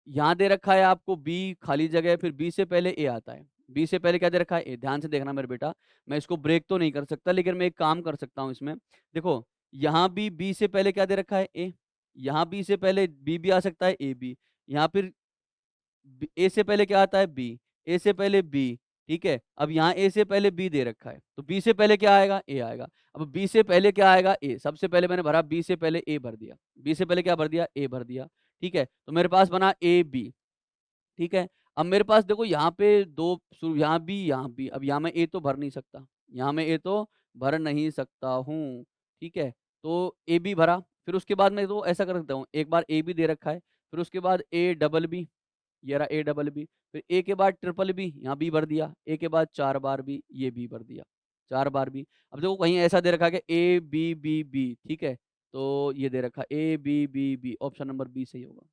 यहाँ दे रखा है आपको बी खाली जगह है, फिर बी से पहले ए आता है। बी से पहले क्या दे रखा है, ए। ध्यान से देखना मेरे बेटा, मैं इसको ब्रेक तो नहीं कर सकता, लेकिन मैं एक काम कर सकता हूँ इसमें। देखो, यहाँ भी बी से पहले क्या दे रखा है, ए। यहाँ बी से पहले बी भी आ सकता है, ए बी। यहाँ फिर ए से पहले क्या आता है, बी। ए से पहले बी, ठीक है। अब यहाँ ए से पहले बी दे रखा है, तो बी से पहले क्या आएगा, ए आएगा। अब बी से पहले क्या आएगा, ए। सबसे पहले मैंने भरा बी से पहले ए भर दिया, बी से पहले क्या भर दिया, ए भर दिया, ठीक है। तो मेरे पास बना ए बी, ठीक है। अब मेरे पास देखो यहाँ पे दो यहाँ बी, यहाँ बी, अब यहाँ मैं ए तो भर नहीं सकता, यहाँ मैं ए तो भर नहीं सकता हूँ, ठीक है। तो ए बी भरा, फिर उसके बाद मैं तो ऐसा कर सकता हूँ, एक बार ए बी दे रखा है, फिर उसके बाद ए डबल बी, ये रहा ए डबल बी, फिर ए के बाद ट्रिपल बी, यहाँ बी भर दिया, ए के बाद 4 बार बी, ये बी भर दिया, 4 बार बी। अब देखो कहीं ऐसा दे रखा है कि ए बी बी बी, ठीक है। तो ये दे रखा A B B B, option number B सही होगा।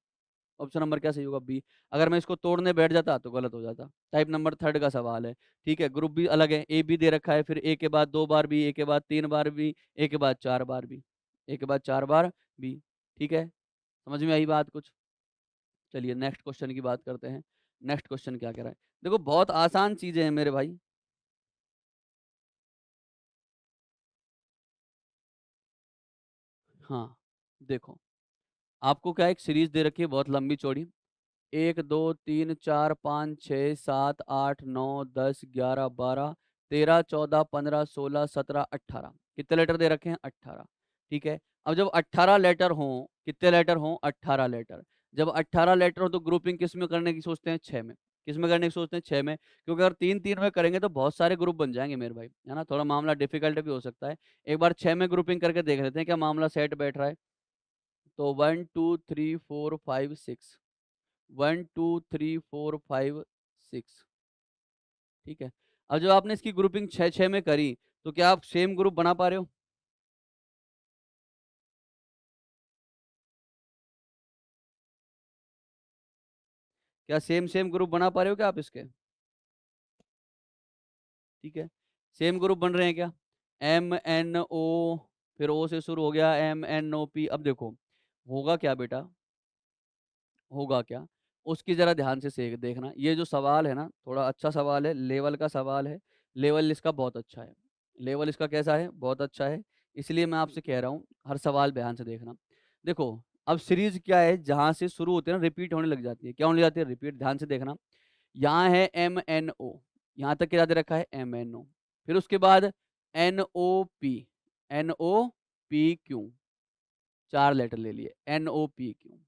ऑप्शन नंबर क्या सही होगा, बी। अगर मैं इसको तोड़ने बैठ जाता तो गलत हो जाता। टाइप नंबर 3 का सवाल है, ठीक है। ग्रुप भी अलग है, ए बी दे रखा है, फिर ए के बाद 2 बार बी, ए के बाद 3 बार बी, ए के बाद 4 बार बी, ए के बाद 4 बार बी, ठीक है। समझ में आई बात कुछ। चलिए नेक्स्ट क्वेश्चन की बात करते हैं। नेक्स्ट क्वेश्चन क्या कह रहा है, देखो बहुत आसान चीजें हैं मेरे भाई। हाँ, देखो, आपको क्या एक सीरीज दे रखी है बहुत लंबी चौड़ी, 1 2 3 4 5 6 7 8 9 10 11 12 13 14 15 16 17 18, कितने लेटर दे रखे हैं, 18, ठीक है। अब जब 18 लेटर हों, कितने लेटर हों, 18 लेटर। जब 18 लेटर हो तो ग्रुपिंग किस में करने की सोचते हैं, 6 में। किस में करने की सोचते हैं, 6 में, क्योंकि अगर 3 3 में करेंगे तो बहुत सारे ग्रुप बन जाएंगे मेरे भाई, है ना, थोड़ा मामला डिफिकल्ट भी हो सकता है। एक बार 6 में ग्रुपिंग करके देख लेते हैं क्या मामला सेट बैठ रहा है। तो 1 2 3 4 5 6, 1 2 3 4 5 6, ठीक है। अब जब आपने इसकी ग्रुपिंग 6 6 में करी, तो क्या आप सेम ग्रुप बना पा रहे हो, क्या सेम सेम ग्रुप बना पा रहे हो क्या आप इसके, ठीक है। सेम ग्रुप बन रहे हैं क्या, एम एन ओ, फिर ओ से शुरू हो गया, एम एन ओ पी। अब देखो होगा क्या बेटा, होगा क्या, उसकी ज़रा ध्यान से देखना। ये जो सवाल है ना, थोड़ा अच्छा सवाल है, लेवल का सवाल है। लेवल इसका बहुत अच्छा है, लेवल इसका कैसा है, बहुत अच्छा है। इसलिए मैं आपसे कह रहा हूँ हर सवाल ध्यान से देखना। देखो, अब सीरीज क्या है, जहाँ से शुरू होती है ना रिपीट होने लग जाती है। क्या होने लग जाती है, रिपीट। ध्यान से देखना, यहाँ है एम एन ओ, यहाँ तक क्या दे रखा है, एम एन ओ। फिर उसके बाद N O P, N O P Q, 4 letter ले लिए, एन ओ पी क्यू।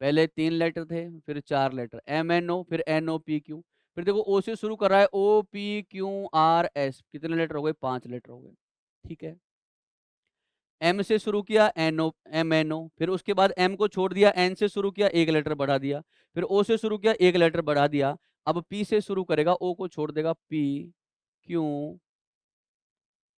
पहले 3 लेटर थे, फिर 4 लेटर, एम एन ओ, फिर एन ओ पी क्यू। फिर देखो ओ से शुरू कर रहा है, O P Q R S, कितने लेटर हो गए, 5 लेटर हो गए, ठीक है। एम से शुरू किया, N O, M N O, फिर उसके बाद एम को छोड़ दिया, एन से शुरू किया, 1 लेटर बढ़ा दिया, फिर ओ से शुरू किया, 1 लेटर बढ़ा दिया। अब पी से शुरू करेगा, ओ को छोड़ देगा, P Q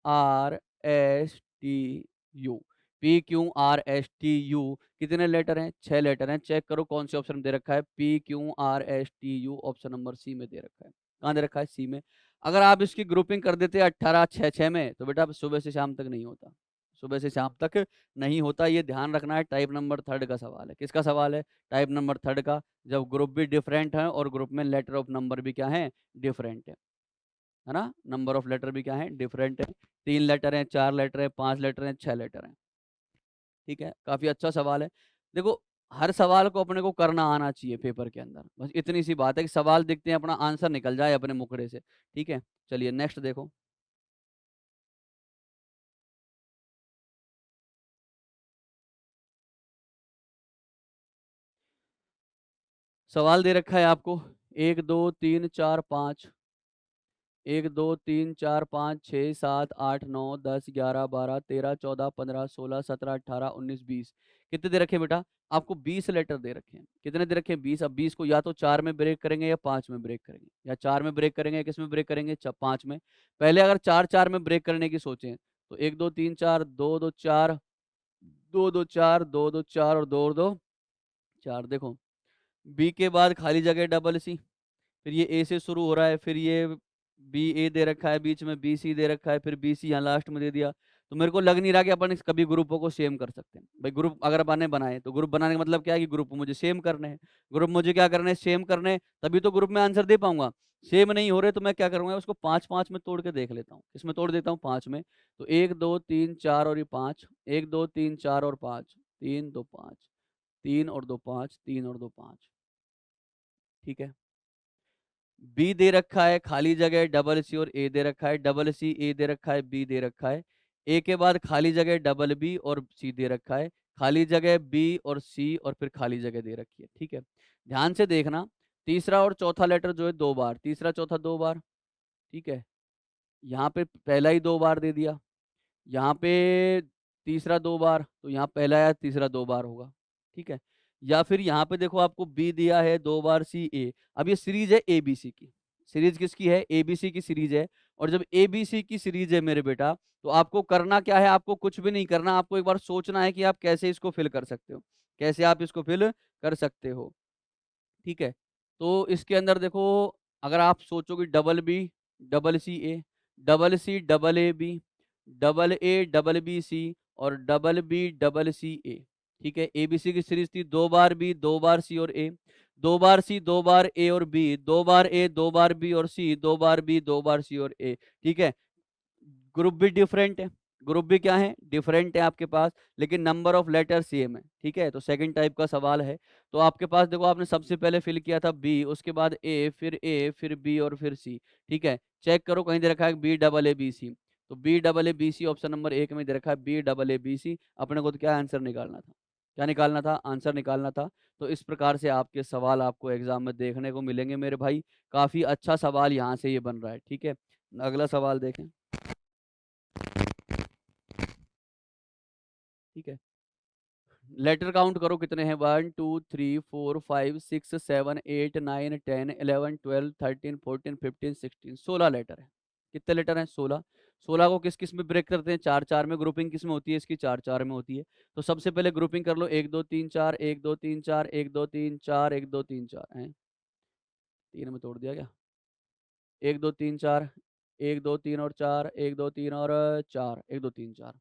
R S T you, P Q R S T you. कितने लेटर हैं? 6 लेटर हैं। चेक करो कौन से ऑप्शन में दे रखा है। P Q R S T U option number C में दे रखा है। कहाँ दे रखा है? सी में। अगर आप इसकी ग्रुपिंग कर देते 18 6 6 में, तो बेटा सुबह से शाम तक नहीं होता, सुबह से शाम तक नहीं होता। ये ध्यान रखना है। टाइप नंबर थर्ड का सवाल है। किसका सवाल है? टाइप नंबर थर्ड का। जब ग्रुप भी डिफरेंट है और ग्रुप में लेटर ऑफ नंबर भी क्या है? डिफरेंट है ना? नंबर ऑफ लेटर भी क्या है? डिफरेंट है। 3 लेटर हैं, 4 लेटर हैं, 5 लेटर हैं, 6 लेटर हैं। ठीक है, काफ़ी अच्छा सवाल है। देखो, हर सवाल को अपने को करना आना चाहिए पेपर के अंदर। बस इतनी सी बात है कि सवाल दिखते हैं, अपना आंसर निकल जाए अपने मुखड़े से। ठीक है, चलिए नेक्स्ट देखो। सवाल दे रखा है आपको 1 2 3 4 5, 1 2 3 4 5 6 7 8 9 10 11 12 13 14 15 16 17 18 19 20। कितने दे रखे हैं बेटा? आपको 20 लेटर दे रखे हैं। कितने दे रखे हैं? 20। अब 20 को या तो 4 में ब्रेक करेंगे या 5 में ब्रेक करेंगे, या 4 में ब्रेक करेंगे या किस में ब्रेक करेंगे? 5 में। पहले अगर 4 4 में ब्रेक करने की सोचें तो 1 2 3 4, 2 2 4, 2 2 4, 2 2 4 और 2 2 4। देखो, बी के बाद खाली जगह डबल सी, फिर ये ए से शुरू हो रहा है, फिर ये बी ए दे रखा है, बीच में बी सी दे रखा है, फिर बी सी यहाँ लास्ट में दे दिया। तो मेरे को लग नहीं रहा कि अपन कभी ग्रुपों को सेम कर सकते हैं। भाई ग्रुप अगर अपन ने बनाए तो ग्रुप बनाने का मतलब क्या है कि ग्रुप मुझे सेम करने हैं। ग्रुप मुझे क्या करने हैं? सेम करने हैं, तभी तो ग्रुप में आंसर दे पाऊंगा। सेम नहीं हो रहे तो मैं क्या करूंगा? उसको 5 5 में तोड़ के देख लेता हूँ। इसमें तोड़ देता हूँ 5 में। तो 1 2 3 4 और ये 5, 1 2 3 4 और 5, 3 2 5, 3 और 2 5, 3 और 2 5। ठीक है, बी दे रखा है, खाली जगह डबल सी और ए दे रखा है, डबल सी ए दे रखा है, बी दे रखा है। ए के बाद खाली जगह डबल बी और सी दे रखा है, खाली जगह बी और सी और फिर खाली जगह दे रखी है। ठीक है, ध्यान से देखना। तीसरा और चौथा लेटर जो है 2 बार, तीसरा चौथा 2 बार। ठीक है, यहाँ पे पहला ही 2 बार दे दिया, यहाँ पे तीसरा 2 बार, तो यहाँ पहला या तीसरा 2 बार होगा। ठीक है, या फिर यहाँ पे देखो आपको बी दिया है 2 बार, सी ए। अब ये सीरीज है एबीसी की। सीरीज किसकी है? एबीसी की सीरीज है। और जब एबीसी की सीरीज है मेरे बेटा, तो आपको करना क्या है? आपको कुछ भी नहीं करना, आपको एक बार सोचना है कि आप कैसे इसको फिल कर सकते हो, कैसे आप इसको फिल कर सकते हो। ठीक है, तो इसके अंदर देखो, अगर आप सोचोगे double B double C A, double C double A B, double A double B C और double B double C A. ठीक है, ए बी सी की सीरीज थी 2 बार बी, 2 बार सी और ए, 2 बार सी, 2 बार ए और बी, 2 बार ए, 2 बार बी और सी, 2 बार बी, 2 बार सी और ए। ठीक है, ग्रुप भी डिफरेंट है, ग्रुप भी क्या है? डिफरेंट है आपके पास, लेकिन नंबर ऑफ लेटर सेम है। ठीक है, तो सेकंड टाइप का सवाल है। तो आपके पास देखो, आपने सबसे पहले फिल किया था बी, उसके बाद ए, फिर बी और फिर सी। ठीक है, चेक करो कहीं दे रखा है B double A B C, तो B double A B C option number 1 में दे रखा है B double A B C. अपने को तो क्या आंसर निकालना था? क्या निकालना था? आंसर निकालना था। तो इस प्रकार से आपके सवाल आपको एग्जाम में देखने को मिलेंगे मेरे भाई। काफी अच्छा सवाल यहाँ से ये बन रहा है। ठीक है, अगला सवाल देखें। ठीक है, लेटर काउंट करो कितने हैं? 1 2 3 4 5 6 7 8 9 10 11 12 13 14 15 16, 16 लेटर है। कितने लेटर हैं? 16। 16 को किस किस में ब्रेक करते हैं? 4 4 में। ग्रुपिंग किस में होती है इसकी? 4 4 में होती है। तो सबसे पहले ग्रुपिंग कर लो, 1 2 3 4, 1 2 3 4, 1 2 3 4, 1 2 3 4 हैं। 3 में तोड़ दिया क्या? 1 2 3 4, 1 2 3 और 4, 1 2 3 और 4, 1 2 3 4।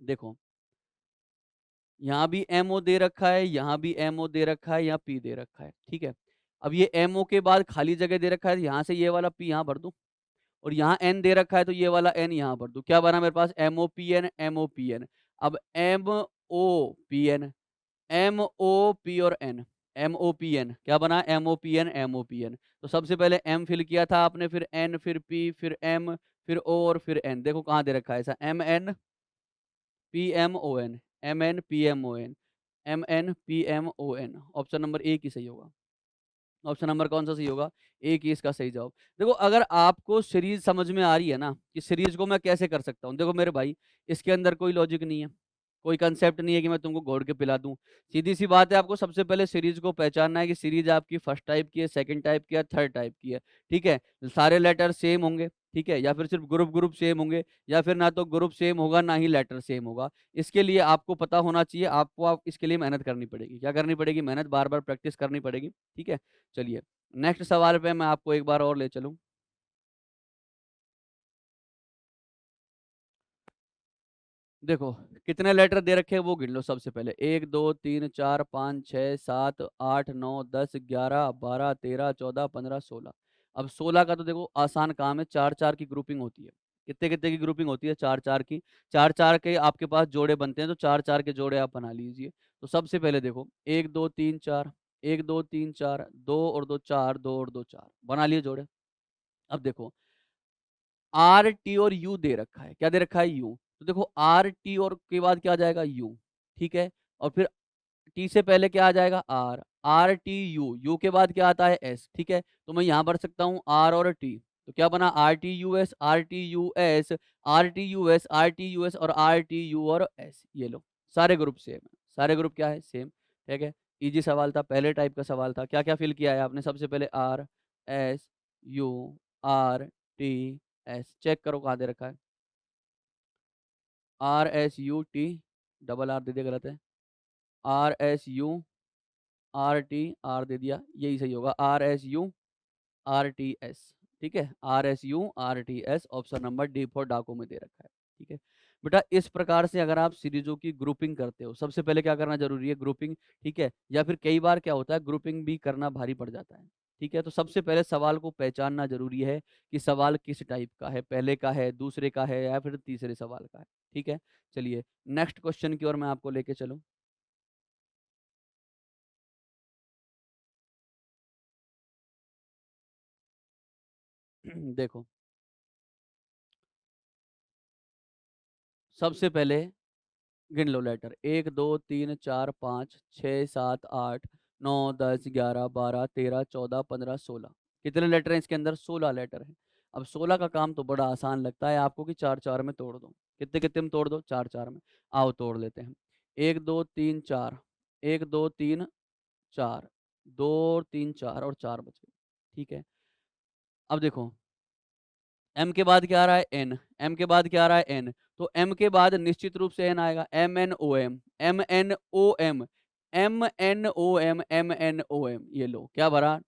देखो, यहाँ भी एमओ दे रखा है, यहाँ भी एमओ दे रखा है, यहाँ पी दे रखा है। ठीक है, अब ये एमओ के बाद खाली जगह दे रखा है, यहाँ से ये वाला पी यहाँ भर दूं, और यहाँ एन दे रखा है तो ये वाला एन यहाँ भर दूं। क्या बना मेरे पास? MO P N, MO P N. अब M O P N, M O P और N, M O P N क्या बना? M O P N, M O P N. तो सबसे पहले एम फिल किया था आपने, फिर एन, फिर पी, फिर एम, फिर ओ और फिर एन। देखो कहाँ दे रखा है ऐसा, M N P M O N, M N P M O N, M N P M O N. Option number A की सही होगा। ऑप्शन नंबर कौन सा सही होगा? ए की इसका सही जवाब। देखो, अगर आपको सीरीज समझ में आ रही है ना कि सीरीज को मैं कैसे कर सकता हूँ, देखो मेरे भाई, इसके अंदर कोई लॉजिक नहीं है। कोई कंसेप्ट नहीं है कि मैं तुमको घोड़ के पिला दूँ। सीधी-सी बात है, आपको सबसे पहले सीरीज़ को पहचानना है कि सीरीज़ आपकी फर्स्ट टाइप की है, सेकंड टाइप की है, थर्ड टाइप की है, ठीक है? सारे लेटर सेम होंगे, ठीक है? या फिर सिर्फ़ ग्रुप सेम होंगे, या फिर ना तो ग्रुप सेम होगा, ना ही लेटर सेम होगा। इसके लिए आपको पता होना चाहिए, आपको आप इसके लिए मेहनत करनी पड़ेगी। क्या करनी पड़ेगी? मेहनत, बार-बार प्रैक्टिस करनी पड़ेगी, ठीक है? चलिए, नेक्स्ट सवाल पे मैं आपको एक बार और ले चलूँ। देखो, कितने लेटर दे रखे हैं वो गिन लो सबसे पहले। 1, 2, 3, 4, 5, 6, 7, 8, 9, 10, 11, 12, 13, 14, 15, 16। अब 16 का तो देखो आसान काम है, 4-4 की ग्रुपिंग होती है। कितने-कितने की ग्रुपिंग होती है? 4-4 की। 4-4 के आपके पास जोड़े बनते हैं, तो 4-4 के जोड़े आप बना लीजिए। तो सबसे पहले देखो 1, 2, 3, 4, 1, 2, 3, 4, 2 और 2 4, 2 और 2 4, बना लिए जोड़े। अब देखो आर, टी और यू दे रखा है। क्या दे रखा है? यू। तो देखो आर, टी और के बाद क्या आ जाएगा? यू, ठीक है? और फिर टी से पहले क्या आ जाएगा? R, R, T, U, U के बाद क्या आता है? एस, ठीक है? तो मैं यहाँ भर सकता हूँ आर और टी। तो क्या बना? R, T, U, S, R, T, U, S, R, T, U, S, R, T, U, S और आर, टी, यू और एस। ये लो, सारे ग्रुप सेम है। सारे ग्रुप क्या है? सेम, ठीक है? ईज़ी सवाल था, पहले टाइप का सवाल था। क्या-क्या फिल किया है आपने? सबसे पहले R, S, U, R, T, S. Check करो कहाँ दे रखा है। R, S, U, T, double R दे दिया, गलत है। R, S, U, R, T, R दे दिया, यही सही होगा। R, S, U, R, T, S, ठीक है? R, S, U, R, T, S, option number D for डाकू में दे रखा है, ठीक है? बेटा इस प्रकार से अगर आप सीरीज़ों की ग्रुपिंग करते हो, सबसे पहले क्या करना ज़रूरी है? ग्रुपिंग, ठीक है? या फिर कई बार क्या होता है, ग्रुपिंग भी करना भारी पड़ जाता है, ठीक है? तो सबसे पहले सवाल को पहचानना ज़रूरी है कि सवाल किस टाइप का है, पहले का है, दूसरे का है या फिर तीसरे सवाल का है, ठीक है? चलिए नेक्स्ट क्वेश्चन की ओर मैं आपको लेके चलूँ। देखो, सबसे पहले गिन लो लेटर। 1, 2, 3, 4, 5, 6, 7, 8, 9, 10, 11, 12, 13, 14, 15, 16। कितने लेटर हैं इसके अंदर? 16 लेटर हैं। अब 16 का काम तो बड़ा आसान लगता है आपको कि 4-4 में तोड़ दो। कितने-कितने में तोड़ दो? 4-4 में। आओ तोड़ लेते हैं। 1, 2, 3, 4, 1, 2, 3, 4, 2 और 3, 4 और 4 बच गए। ठीक है। अब देखो एम के बाद क्या आ रहा है? एन। एम के बाद क्या आ रहा है? एन। तो एम के बाद निश्चित रूप से एन आएगा। M N O M, M N O M, M N O M, M N O M. ये लो क्या भरा?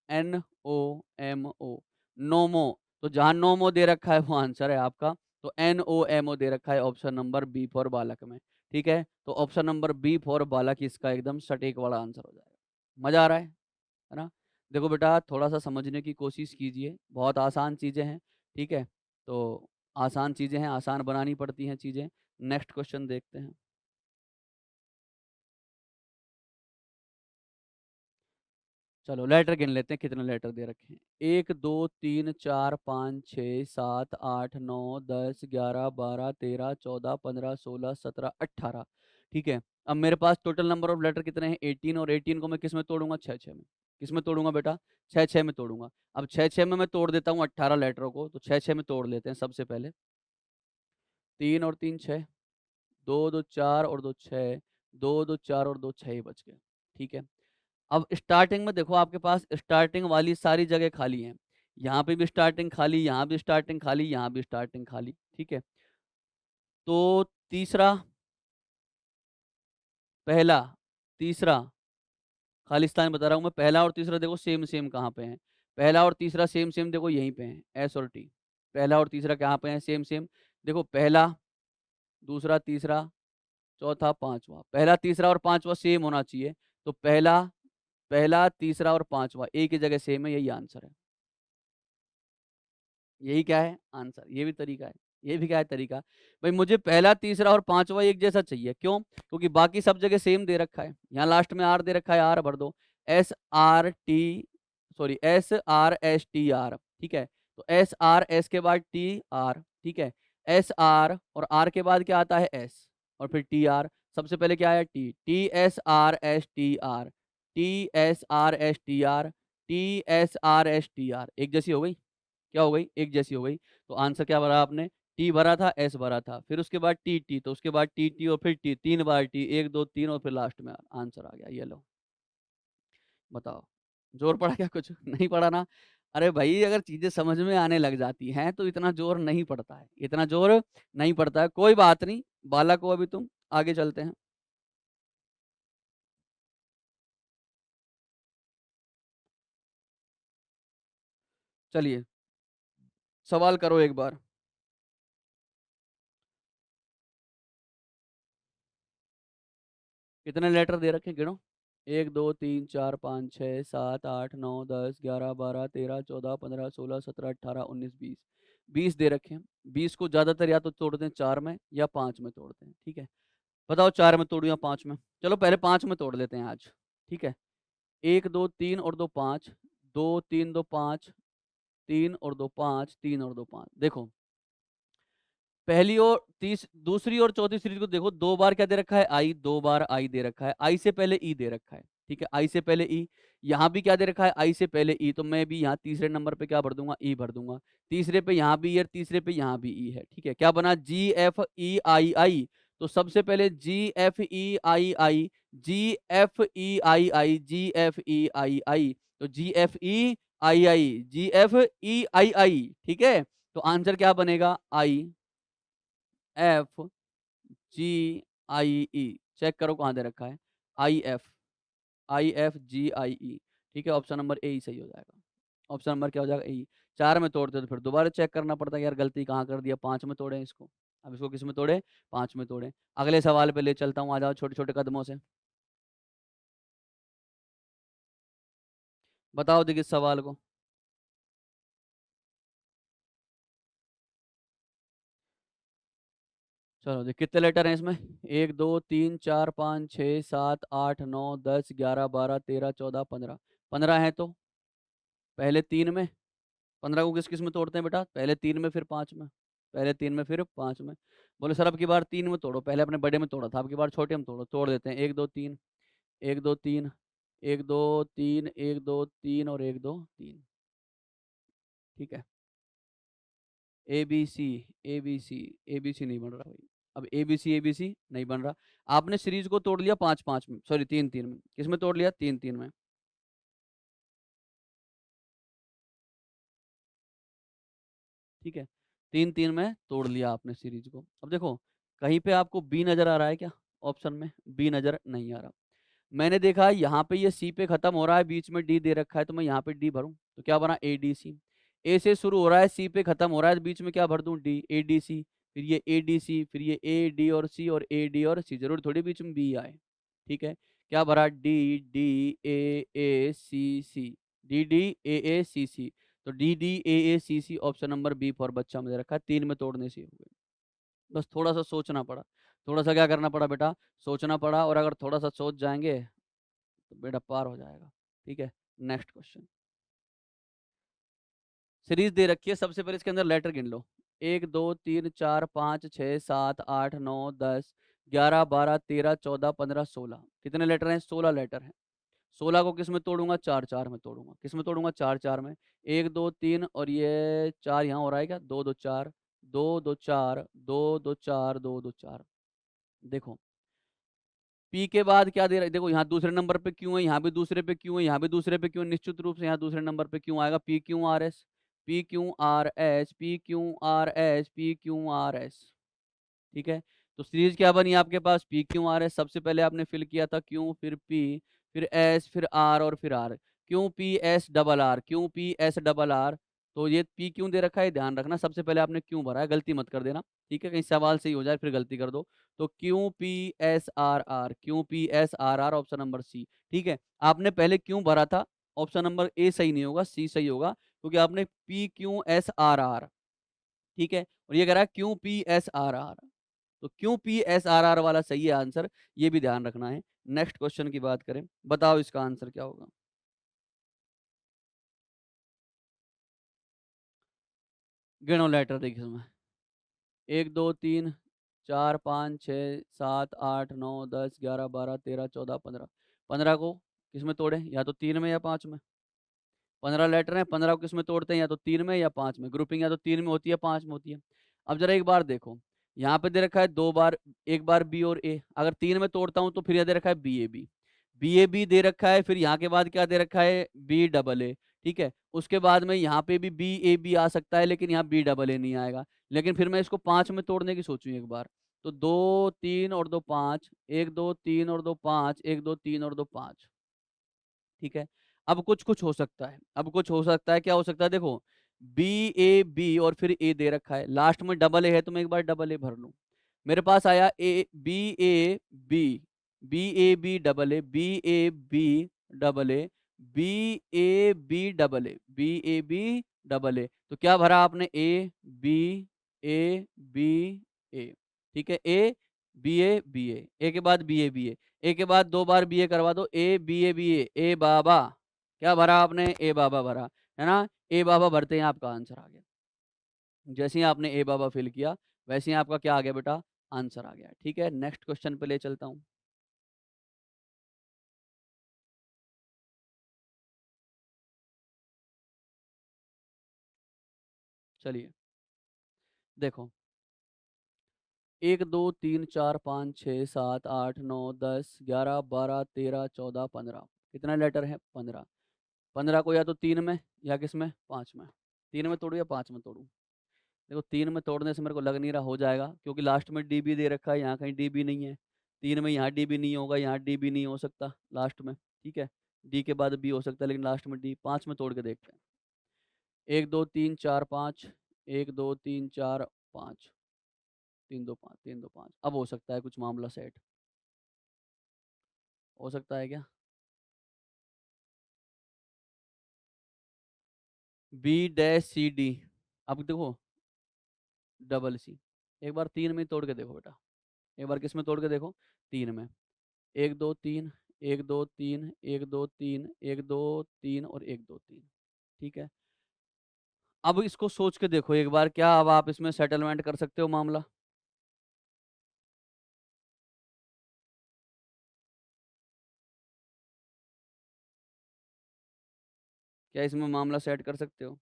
एन ओ एम ओ, नोमो। तो जहाँ नोमो दे रखा है वो आंसर है आपका। तो एन ओ एम ओ दे रखा है ऑप्शन नंबर बी फॉर बालक में। ठीक है? तो ऑप्शन नंबर बी फॉर बालक इसका एकदम सटीक वाला आंसर हो जाएगा। मज़ा आ रहा है ना? देखो बेटा थोड़ा-सा समझने की कोशिश कीजिए, बहुत आसान चीज़ें हैं, ठीक है? तो आसान चीज़ें हैं, आसान बनानी पड़ती हैं चीज़ें। नेक्स्ट क्वेश्चन देखते हैं। चलो लेटर गिन लेते हैं कितने लेटर दे रखे हैं। 1, 2, 3, 4, 5, 6, 7, 8, 9, 10, 11, 12, 13, 14, 15, 16, 17, 18। ठीक है? अब मेरे पास टोटल नंबर ऑफ लेटर कितने हैं? 18 और 18 को मैं किस में तोड़ूँगा? 6-6 में। किस में तोड़ूँगा बेटा? 6-6 में तोड़ूँगा। अब 6-6 में मैं तोड़ देता हूँ 18 लेटरों को, तो 6-6 में तोड़ लेते हैं सबसे पहले। 3 और 3 6, 2, 2 4 और 2 6, 2, 2 4 और 2 6 ही बच गए। ठीक है? अब स्टार्टिंग में देखो आपके पास स्टार्टिंग वाली सारी जगह खाली हैं। यहाँ पे भी स्टार्टिंग खाली, यहाँ भी स्टार्टिंग खाली, यहाँ भी स्टार्टिंग खाली, ठीक है? तो तीसरा, पहला, तीसरा खालिस्तान बता रहा हूँ मैं, पहला और तीसरा देखो सेम-सेम कहाँ पे हैं? पहला और तीसरा सेम-सेम देखो यहीं पे हैं, एस और टी। पहला और तीसरा कहाँ पे हैं? सेम-सेम। देखो पहला, दूसरा, तीसरा, चौथा, पाँचवाँ। पहला, तीसरा और पाँचवाँ सेम होना चाहिए। तो पहला, पहला, तीसरा और पाँचवाँ एक ही जगह सेम है, यही आंसर है। यही क्या है? आंसर। ये भी तरीका है। ये भी क्या है तरीका? भई मुझे पहला, तीसरा और पाँचवाँ एक जैसा चाहिए। क्यों? क्योंकि बाकी सब जगह सेम दे रखा है। यहाँ लास्ट में आर दे रखा है, आर भर दो। एस-आर-टी, ठीक है? तो एस-आर-एस के बाद टी-आर, ठीक है? एस-आर और आर के बाद क्या आता है? एस और फिर टी-आर। सबसे पहले क्या आया? टी। T-S-are-S-T-are, T-S-are-S-T-are, T-S-are-S-T-are. एक जैसी हो गई? क्या हो गई? एक जैसी हो गई। तो आंसर क्या भरा आपने? टी भरा था, एस भरा था, फिर उसके बाद टी टी, तो उसके बाद टी टी और फिर टी, 3 बार टी, 1 2 3 और फिर लास्ट में आंसर आ गया। ये लो, बताओ। जोर पड़ा क्या कुछ? नहीं पड़ा ना? अरे भाई, अगर चीजें समझ में आने लग जाती हैं तो इतना जोर नहीं पड़ता है, इतना जोर नहीं पड़ता है। कोई बात नहीं, बालक हो अभी तुम, आगे चलते हैं। चलिए, सवाल करो एक बार। कितने लेटर दे रखे गिनो? 1 2 3 4 5 6 7 8 9 10 11 12 13 14 15 16 17 18 19 20। 20 दे रखे हैं। 20 को ज्यादातर या तो तोड़ते हैं 4 में या 5 में तोड़ते हैं, ठीक है? बताओ 4 में तोड़ू या 5 में? चलो पहले 5 में तोड़ लेते हैं आज, ठीक है? 1 2 3 और 2 5, 2 3 2 5, 3 और 2 5, 3 और 2 5। देखो, पहली और तीस दूसरी और चौथी सीरीज को देखो, 2 बार क्या दे रखा है? आई। 2 बार आई दे रखा है। आई से पहले ई दे रखा है, ठीक है? आई से पहले ई। यहाँ भी क्या दे रखा है? आई से पहले ई। तो मैं भी यहाँ तीसरे नंबर पे क्या भर दूंगा? ई भर दूंगा। तीसरे पे यहाँ भी ई है, तीसरे पे यहाँ भी ई है, ठीक है? क्या बना? जी एफ ई आई आई। तो सबसे पहले जी एफ ई आई आई, जी एफ ई आई आई, जी एफ ई आई आई। तो जी एफ ई आई आई, जी एफ ई आई आई, ठीक है? तो आंसर क्या बनेगा? I F G I E. Check करो कहाँ दे रखा है। I F, I F G आई ई, ठीक है? ऑप्शन नंबर ए ही सही हो जाएगा। ऑप्शन नंबर क्या हो जाएगा? ए। 4 में तोड़ते तो फिर दोबारा चेक करना पड़ता है, यार गलती कहाँ कर दिया। 5 में तोड़े इसको। अब इसको किस में तोड़े? 5 में तोड़े। अगले सवाल पे ले चलता हूँ, आ जाओ छोटे छोटे कदमों से। बताओ देखिए इस सवाल को। चलो देख, कितने लेटर हैं इसमें? 1 2 3 4 5 6 7 8 9 10 11 12 13 14 15। 15 है तो पहले 3 में। 15 को किस किस में तोड़ते हैं बेटा? पहले 3 में फिर 5 में। पहले 3 में फिर 5 में। बोले सर अब की बार 3 में तोड़ो, पहले अपने बड़े में तोड़ा था, अब की बार छोटे में तोड़ो। तोड़ देते हैं। 1 2 3, 1 2 3, 1 2 3, 1 2 3 और 1 2 3, ठीक है? A B C, A B C, A B C नहीं बन रहा भाई। अब ए बी सी नहीं बन रहा। आपने सीरीज को तोड़ लिया 5 5 में, सॉरी 3 3 में। किस में तोड़ लिया? 3 3 में, ठीक है? 3 3 में तोड़ लिया आपने सीरीज को। अब देखो, कहीं पे आपको बी नजर आ रहा है क्या? ऑप्शन में बी नजर नहीं आ रहा। मैंने देखा यहाँ पे ये सी पे खत्म हो रहा है, बीच में डी दे रखा है, तो मैं यहाँ पे डी भरूं तो क्या बना? ए डी सी। ए से शुरू हो रहा है, सी पे खत्म हो रहा है, तो बीच में क्या भर दूं? D, A D C. फिर ये ए डी सी, फिर ये ए डी और सी, और ए डी और सी, जरूर थोड़ी बीच में बी आए, ठीक है? क्या भरा? D D A C C, D D A C C. तो D D A C C, option number B for बच्चा मुझे रखा है। 3 में तोड़ने से हो गए। बस थोड़ा सा सोचना पड़ा। थोड़ा सा क्या करना पड़ा बेटा? सोचना पड़ा। और अगर थोड़ा सा सोच जाएंगे तो बेटा पार हो जाएगा, ठीक है? Next question. सीरीज दे रखी है, सबसे पहले इसके अंदर लेटर गिन लो। 1 2 3 4 5 6 7 8 9 10 11 12 13 14 15 16। कितने लेटर हैं? 16 लेटर हैं। 16 को किस में तोड़ूंगा? 4 4 में तोड़ूंगा। किस में तोड़ूंगा? 4 4 में। 1 2 3 और ये 4 यहाँ हो रहा है क्या? 2 2 4, 2 2 4, 2 2 4, 2 2 4। देखो, पी के बाद क्या दे रहा है? देखो यहाँ दूसरे नंबर पे क्यों है, यहाँ भी दूसरे पे क्यों है, यहाँ भी दूसरे पे क्यों है, निश्चित रूप से यहाँ दूसरे नंबर पे क्यों आएगा? P Q R S, P Q R S, P Q R S, P Q R S, ठीक है? तो सीरीज क्या बनी आपके पास? P Q R S. सबसे पहले आपने फिल किया था क्यू, फिर पी, फिर एस, फिर आर और फिर R. Q P S double R, Q P S double R. तो ये पी क्यों दे रखा है, ध्यान रखना। सबसे पहले आपने क्यों भरा है, गलती मत कर देना, ठीक है? कहीं सवाल सही हो जाए फिर गलती कर दो। तो Q P S R R, Q P S R R, option number C, ठीक है? आपने पहले क्यों भरा था, ऑप्शन नंबर ए सही नहीं होगा, सी सही होगा, क्योंकि आपने P Q S R R, ठीक है? और ये कह रहा है Q P S R R. तो Q P S R R वाला सही है आंसर, ये भी ध्यान रखना है। नेक्स्ट क्वेश्चन की बात करें, बताओ इसका आंसर क्या होगा? गिनो लेटर देखिए इसमें। 1 2 3 4 5 6 7 8 9 10 11 12 13 14 15। 15 को किस में तोड़े? या तो 3 में या 5 में। 15 लेटर हैं, 15 को किस में तोड़ते हैं? या तो 3 में या 5 में। ग्रुपिंग या तो 3 में होती है, 5 में होती है। अब जरा एक बार देखो, यहाँ पे दे रखा है 2 बार, 1 बार बी और ए। अगर 3 में तोड़ता हूँ तो फिर यहाँ दे रखा है B A B, B A B दे रखा है, फिर यहाँ के बाद क्या दे रखा है, बी डबल ए। ठीक है, उसके बाद में यहाँ पे भी बी ए बी आ सकता है, लेकिन यहाँ बी डबल ए नहीं आएगा। लेकिन फिर मैं इसको 5 में तोड़ने की सोचूं एक बार, तो 2 3 और 2 5, 1 2 3 और 2 5, 1 2 3 और 2 5। ठीक है, अब कुछ कुछ हो सकता है, अब कुछ हो सकता है, क्या हो सकता है देखो, बी ए बी और फिर ए दे रखा है, लास्ट में डबल ए है तो मैं एक बार डबल ए भर लूं। मेरे पास आया A B, B A B double A, B A B double A, B A B double A, B A B double A. तो क्या भरा आपने, बी ए बी ए। ठीक है, बी ए के बाद बी ए बी ए के बाद 2 बार बी ए करवा दो, ए बी ए बाबा। क्या भरा आपने, ए बाबा भरा, है ना। ए बाबा भरते हैं आपका आंसर आ गया। जैसे ही आपने ए बाबा फिल किया, वैसे ही आपका क्या आ गया बेटा, आंसर आ गया। ठीक है, नेक्स्ट क्वेश्चन पे ले चलता हूँ। चलिए देखो, 1 2 3 4 5 6 7 8 9 10 11 12 13 14 15, कितना लेटर है, 15। 15 को या तो 3 में या किस में, 5 में। 3 में तोड़ू या 5 में तोड़ू। देखो 3 में तोड़ने से मेरे को लग नहीं रहा हो जाएगा, क्योंकि लास्ट में डी बी दे रखा है, यहाँ कहीं डी बी नहीं है। 3 में यहाँ डी बी नहीं होगा, यहाँ डी बी नहीं हो सकता लास्ट में। ठीक है, डी के बाद बी हो सकता है, लेकिन लास्ट में डी। 5 में तोड़ के देखते हैं, 1 2 3 4 5, 1 2 3 4 5, 3 2 5, 3 2 5। अब हो सकता है कुछ मामला सेट, हो सकता है क्या, बी डैश सी डी। अब देखो, डबल सी। एक बार 3 में तोड़ के देखो बेटा, एक बार किस में तोड़ के देखो, 3 में। 1 2 3, 1 2 3, 1 2 3, 1 2 3 और 1 2 3। ठीक है, अब इसको सोच के देखो एक बार, क्या अब आप इसमें सेटलमेंट कर सकते हो मामला। क्या इसमें मामला सेट कर सकते हो।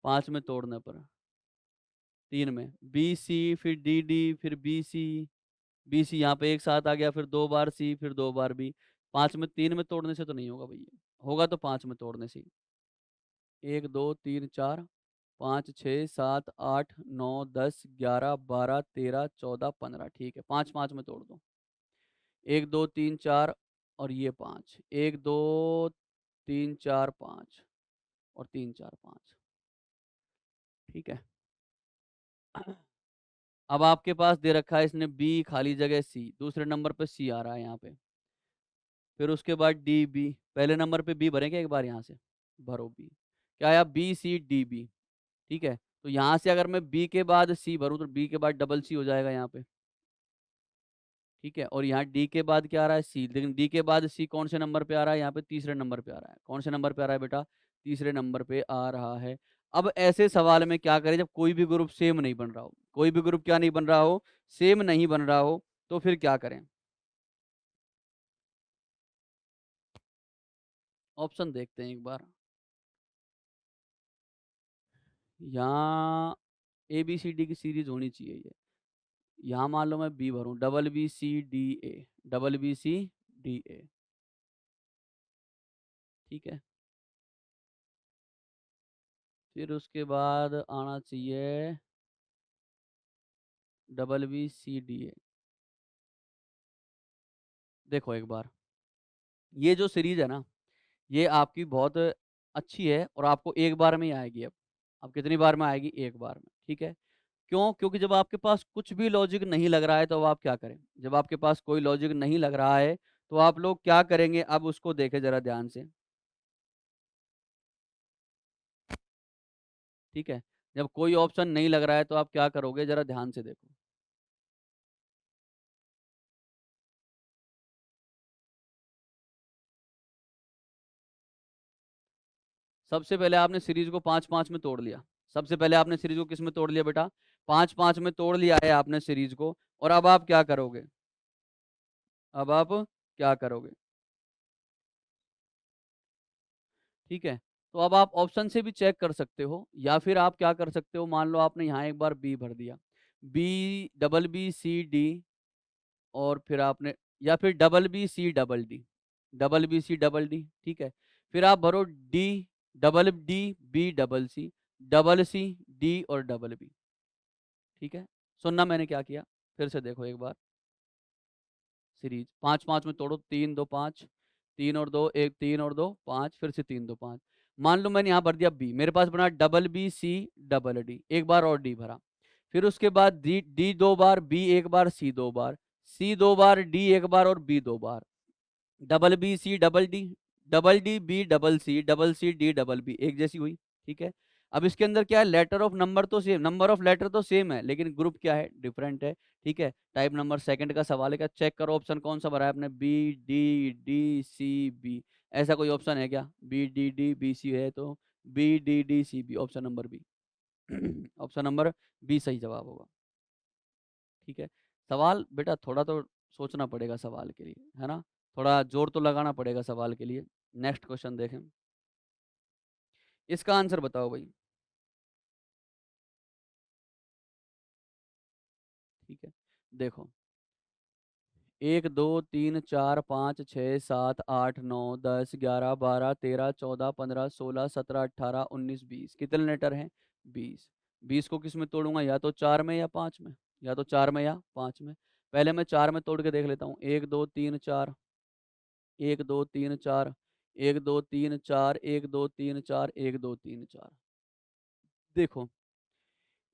5 में तोड़ने पर, 3 में बी सी, फिर डी डी, फिर बी सी यहाँ पे एक साथ आ गया, फिर 2 बार सी, फिर 2 बार बी। 5 में 3 में तोड़ने से तो नहीं होगा भैया, होगा तो 5 में तोड़ने से ही। 1 2 3 4 5 6 7 8 9 10 11 12 13 14 15। ठीक है, 5 5 में तोड़ दो, 1 2 3 4 और ये 5, 1 2 3 4 5 और 3 4 5। ठीक है, अब आपके पास दे रखा है इसने बी खाली जगह सी, दूसरे नंबर पे सी आ रहा है यहाँ पे, फिर उसके बाद डी बी। पहले नंबर पे बी भरेंगे एक बार, यहाँ से भरो बी, क्या आया, बी सी डी बी। ठीक है, तो यहाँ से अगर मैं बी के बाद सी भरूँ तो बी के बाद डबल सी हो जाएगा यहाँ पे। ठीक है, और यहाँ डी के बाद क्या आ रहा है, सी, लेकिन डी के बाद सी कौन से नंबर पे आ रहा है, यहाँ पे तीसरे नंबर पे आ रहा है। कौन से नंबर पे आ रहा है बेटा, तीसरे नंबर पे आ रहा है। अब ऐसे सवाल में क्या करें, जब कोई भी ग्रुप सेम नहीं बन रहा हो, कोई भी ग्रुप क्या नहीं बन रहा हो, सेम नहीं बन रहा हो, तो फिर क्या करें। ऑप्शन देखते हैं एक बार। यहाँ ए बी सी डी की सीरीज होनी चाहिए ये। यहाँ मान लो मैं बी भरूँ, double B C D A, double B C D A. ठीक है, फिर उसके बाद आना चाहिए double B C D A. देखो एक बार, ये जो सीरीज है ना, ये आपकी बहुत अच्छी है और आपको एक बार में ही आएगी। अब कितनी बार में आएगी, एक बार में। ठीक है, क्यों, क्योंकि जब आपके पास कुछ भी लॉजिक नहीं लग रहा है तो अब आप क्या करें, जब आपके पास कोई लॉजिक नहीं लग रहा है तो आप लोग क्या करेंगे, अब उसको देखें जरा ध्यान से। ठीक है, जब कोई ऑप्शन नहीं लग रहा है तो आप क्या करोगे, जरा ध्यान से देखो। सबसे पहले आपने सीरीज को 5 5 में तोड़ लिया, सबसे पहले आपने सीरीज को किस में तोड़ लिया बेटा, 5 5 में तोड़ लिया है आपने सीरीज को। और अब आप क्या करोगे, अब आप क्या करोगे, ठीक है? तो अब आप ऑप्शन से भी चेक कर सकते हो या फिर आप क्या कर सकते हो, मान लो आपने यहाँ एक बार बी भर दिया। B, double B, C, D और फिर आपने या फिर double B, C, double D. Double B, C, double D, ठीक है? फिर आप भरो D, double D, B, double C, double C, D और डबल बी, ठीक है? सुनना मैंने क्या किया, फिर से देखो एक बार। सीरीज 5-5 में तोड़ो, 3 2 5, 3 और 2 1, 3 और 2 5, फिर से 3 2 5। मान लो मैंने यहाँ भर दिया बी, मेरे पास बना double B, C, double D, एक बार और डी भरा। फिर उसके बाद डी, डी 2 बार, बी 1 बार, सी 2 बार, सी 2 बार, डी 1 बार और बी 2 बार। Double B, C, double D, B, double C, D, double B, एक जैसी हुई, ठीक है? अब इसके अंदर क्या है, लेटर ऑफ नंबर तो सेम, नंबर ऑफ लेटर तो सेम है, लेकिन ग्रुप क्या है, डिफरेंट है, ठीक है? टाइप नंबर सेकंड का सवाल है क्या, चेक करो ऑप्शन कौन सा भरा है आपने, B, D, D, C, B. ऐसा कोई ऑप्शन है क्या, B, D, D, B, C है तो B, D, D, C, B, option number B. Option number B सही जवाब होगा, ठीक है? सवाल बेटा थोड़ा तो सोचना पड़ेगा सवाल के लिए, है ना? थोड़ा जोर तो लगाना पड़ेगा सवाल के लिए। नेक्स्ट क्वेश्चन देखें, इसका आंसर बताओ भाई, ठीक है? देखो, 1 2 3 4 5 6 7 8 9 10 11 12 13 14 15 16 17 18 19 20, कितने लेटर हैं, 20। 20 को किस में तोड़ूंगा, या तो 4 में या 5 में, या तो 4 में या 5 में। पहले मैं 4 में तोड़ के देख लेता हूँ, 1 2 3 4, 1 2 3 4, 1 2 3 4, 1 2 3 4, 1 2 3 4। देखो,